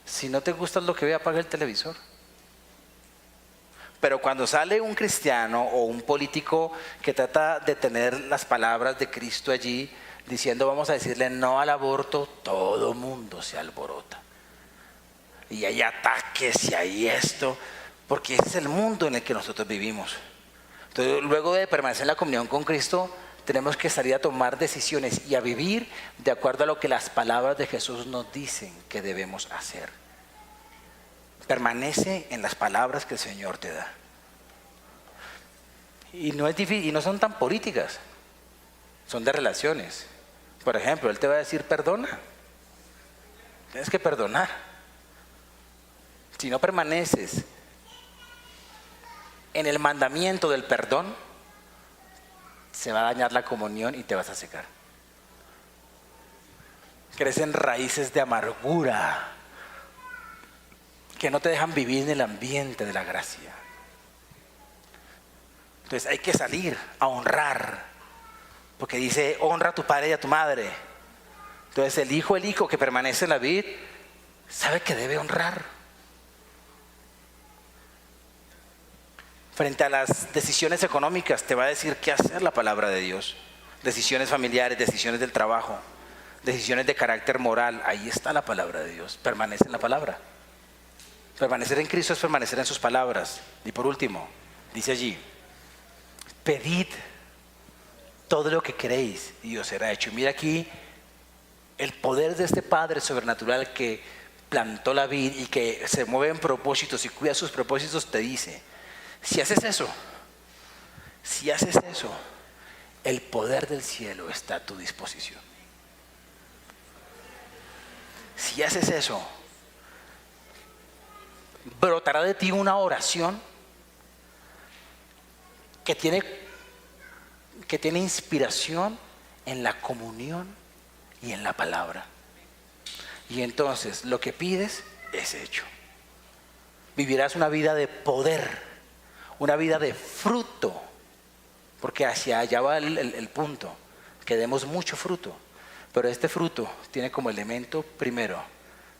si no te gusta lo que ve, apaga el televisor. Pero cuando sale un cristiano o un político que trata de tener las palabras de Cristo allí, diciendo vamos a decirle no al aborto, todo mundo se alborota. Y hay ataques y hay esto, porque ese es el mundo en el que nosotros vivimos. Entonces, luego de permanecer en la comunión con Cristo, tenemos que salir a tomar decisiones y a vivir de acuerdo a lo que las palabras de Jesús nos dicen que debemos hacer. Permanece en las palabras que el Señor te da. Y no es difícil, y no son tan políticas, son de relaciones. Por ejemplo, Él te va a decir perdona. Tienes que perdonar. Si no permaneces en el mandamiento del perdón, se va a dañar la comunión y te vas a secar. Crecen raíces de amargura que no te dejan vivir en el ambiente de la gracia. Entonces hay que salir a honrar, porque dice honra a tu padre y a tu madre. Entonces el hijo que permanece en la vid sabe que debe honrar. Frente a las decisiones económicas te va a decir qué hacer la palabra de Dios. Decisiones familiares, decisiones del trabajo, decisiones de carácter moral, ahí está la palabra de Dios. Permanece en la palabra. Permanecer en Cristo es permanecer en sus palabras. Y por último, dice allí: pedid todo lo que queréis y os será hecho. Y mira aquí el poder de este Padre sobrenatural que plantó la vid y que se mueve en propósitos y cuida sus propósitos, te dice, si haces eso, el poder del cielo está a tu disposición. Si haces eso, brotará de ti una oración que tiene inspiración en la comunión y en la palabra. Y entonces lo que pides es hecho. Vivirás una vida de poder, una vida de fruto, porque hacia allá va el punto, que demos mucho fruto. Pero este fruto tiene como elemento primero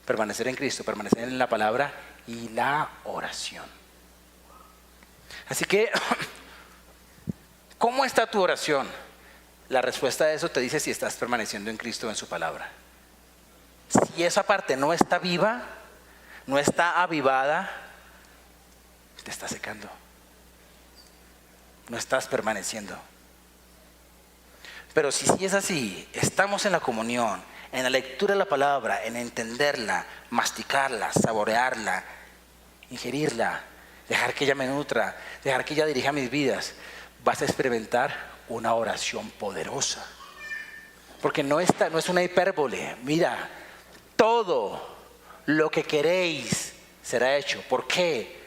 permanecer en Cristo, permanecer en la palabra y la oración. Así que, ¿cómo está tu oración? La respuesta a eso te dice si estás permaneciendo en Cristo o en su palabra. Si esa parte no está viva, no está avivada, te está secando. No estás permaneciendo. Pero si es así, estamos en la comunión, en la lectura de la palabra, en entenderla, masticarla, saborearla, ingerirla, dejar que ella me nutra, dejar que ella dirija mis vidas, vas a experimentar una oración poderosa. Porque no es una hipérbole. Mira, todo lo que queréis será hecho. ¿Por qué?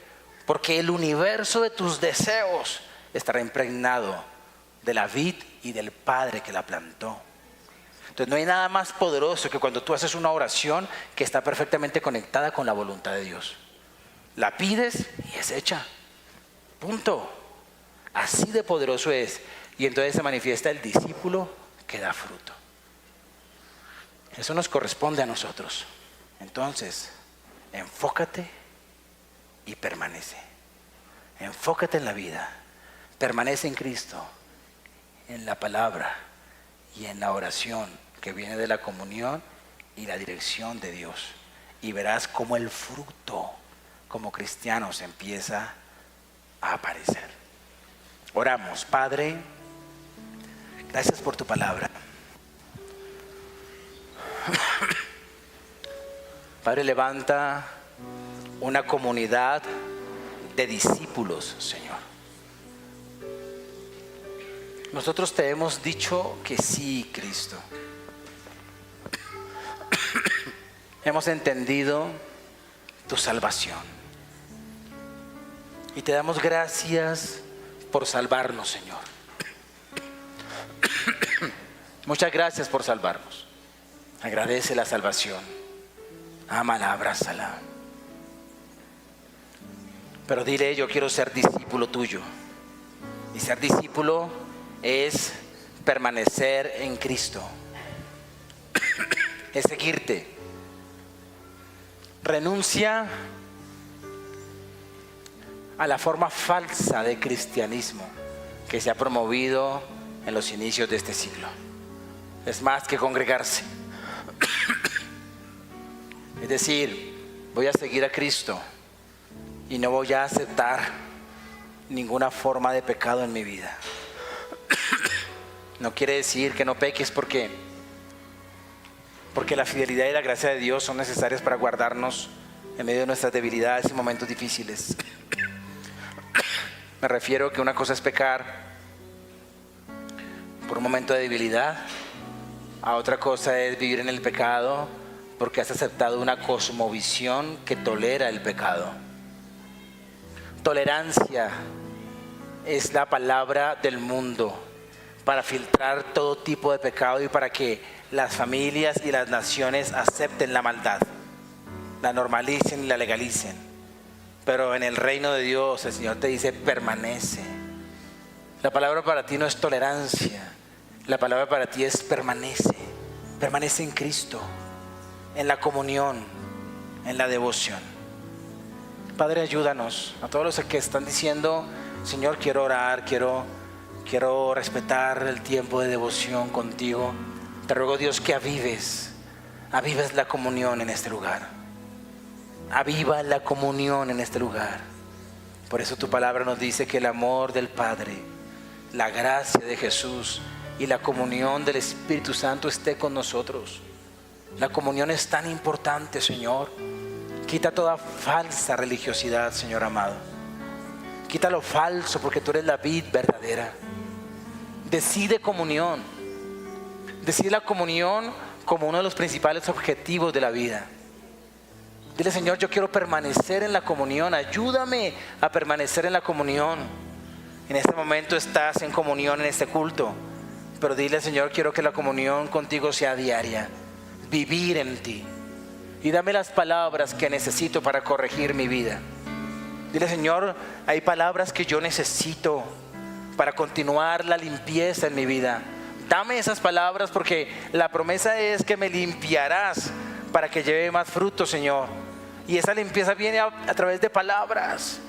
Porque el universo de tus deseos estará impregnado de la vid y del Padre que la plantó. Entonces no hay nada más poderoso que cuando tú haces una oración que está perfectamente conectada con la voluntad de Dios. La pides y es hecha. Punto. Así de poderoso es. Y entonces se manifiesta el discípulo que da fruto. Eso nos corresponde a nosotros. Entonces, enfócate y permanece. Enfócate en la vida. Permanece en Cristo, en la palabra y en la oración que viene de la comunión y la dirección de Dios. Y verás cómo el fruto como cristianos empieza a aparecer. Oramos. Padre, gracias por tu palabra. Padre, levanta una comunidad de discípulos, Señor. Nosotros te hemos dicho que sí, Cristo. Hemos entendido tu salvación. Y te damos gracias por salvarnos, Señor. Muchas gracias por salvarnos. Agradece la salvación. Ámala, abrázala. Pero dile, yo quiero ser discípulo tuyo. Y ser discípulo es permanecer en Cristo. Es seguirte. Renuncia a la forma falsa de cristianismo que se ha promovido en los inicios de este siglo. Es más que congregarse. Es decir, voy a seguir a Cristo y no voy a aceptar ninguna forma de pecado en mi vida. No quiere decir que no peques porque la fidelidad y la gracia de Dios son necesarias para guardarnos en medio de nuestras debilidades y momentos difíciles. Me refiero que una cosa es pecar por un momento de debilidad, a otra cosa es vivir en el pecado porque has aceptado una cosmovisión que tolera el pecado. Tolerancia es la palabra del mundo para filtrar todo tipo de pecado y para que las familias y las naciones acepten la maldad, la normalicen y la legalicen. Pero en el reino de Dios el Señor te dice permanece. La palabra para ti no es tolerancia, la palabra para ti es permanece. Permanece en Cristo, en la comunión, en la devoción. Padre, ayúdanos a todos los que están diciendo, Señor, quiero orar, quiero respetar el tiempo de devoción contigo. Te ruego, Dios, que avives la comunión en este lugar. Aviva la comunión en este lugar. Por eso tu palabra nos dice que el amor del Padre, la gracia de Jesús y la comunión del Espíritu Santo esté con nosotros. La comunión es tan importante, Señor. Quita toda falsa religiosidad, Señor amado. Quita lo falso, porque tú eres la vid verdadera. Decide comunión. Decide la comunión como uno de los principales objetivos de la vida. Dile, Señor, yo quiero permanecer en la comunión. Ayúdame a permanecer en la comunión. En este momento estás en comunión en este culto, pero dile, Señor, quiero que la comunión contigo sea diaria. Vivir en ti. Y dame las palabras que necesito para corregir mi vida. Dile, Señor, hay palabras que yo necesito para continuar la limpieza en mi vida. Dame esas palabras, porque la promesa es que me limpiarás para que lleve más fruto, Señor. Y esa limpieza viene a través de palabras.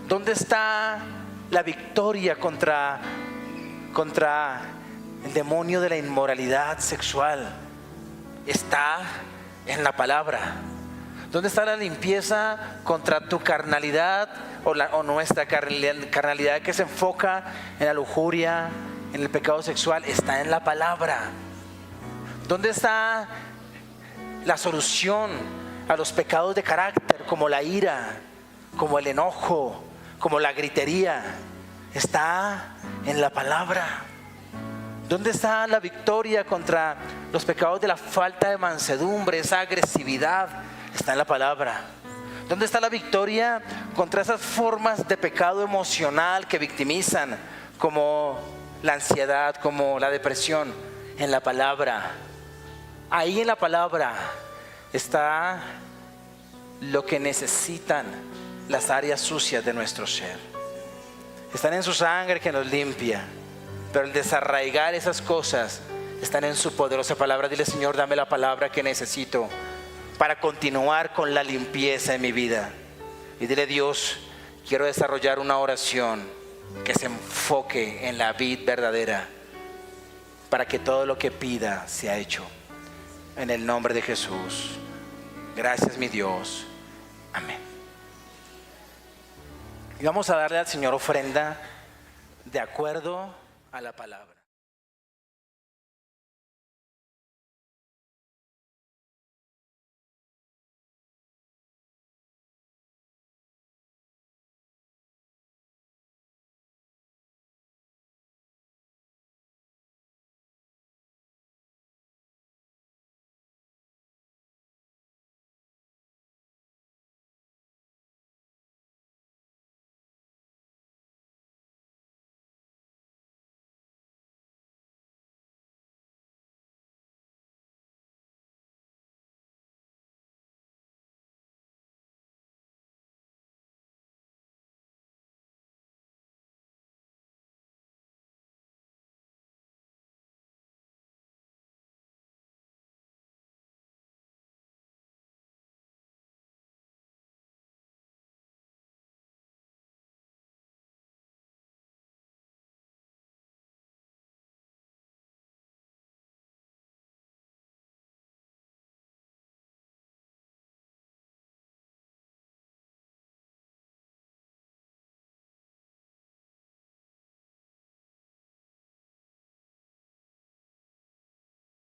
¿Dónde está la victoria contra el demonio de la inmoralidad sexual? Está en la palabra. ¿Dónde está la limpieza contra tu carnalidad o nuestra carnalidad que se enfoca en la lujuria, en el pecado sexual? Está en la palabra. ¿Dónde está la solución a los pecados de carácter, como la ira, como el enojo, como la gritería? Está en la palabra. ¿Dónde está la victoria contra los pecados de la falta de mansedumbre, esa agresividad? Está en la palabra. ¿Dónde está la victoria contra esas formas de pecado emocional que victimizan, como la ansiedad, como la depresión? En la palabra. Ahí en la palabra está lo que necesitan las áreas sucias de nuestro ser. Están en su sangre que nos limpia, pero el desarraigar esas cosas están en su poderosa palabra. Dile, Señor, dame la palabra que necesito para continuar con la limpieza en mi vida. Y dile, Dios, quiero desarrollar una oración que se enfoque en la vid verdadera, para que todo lo que pida sea hecho. En el nombre de Jesús. Gracias, mi Dios. Amén. Y vamos a darle al Señor ofrenda de acuerdo a la palabra.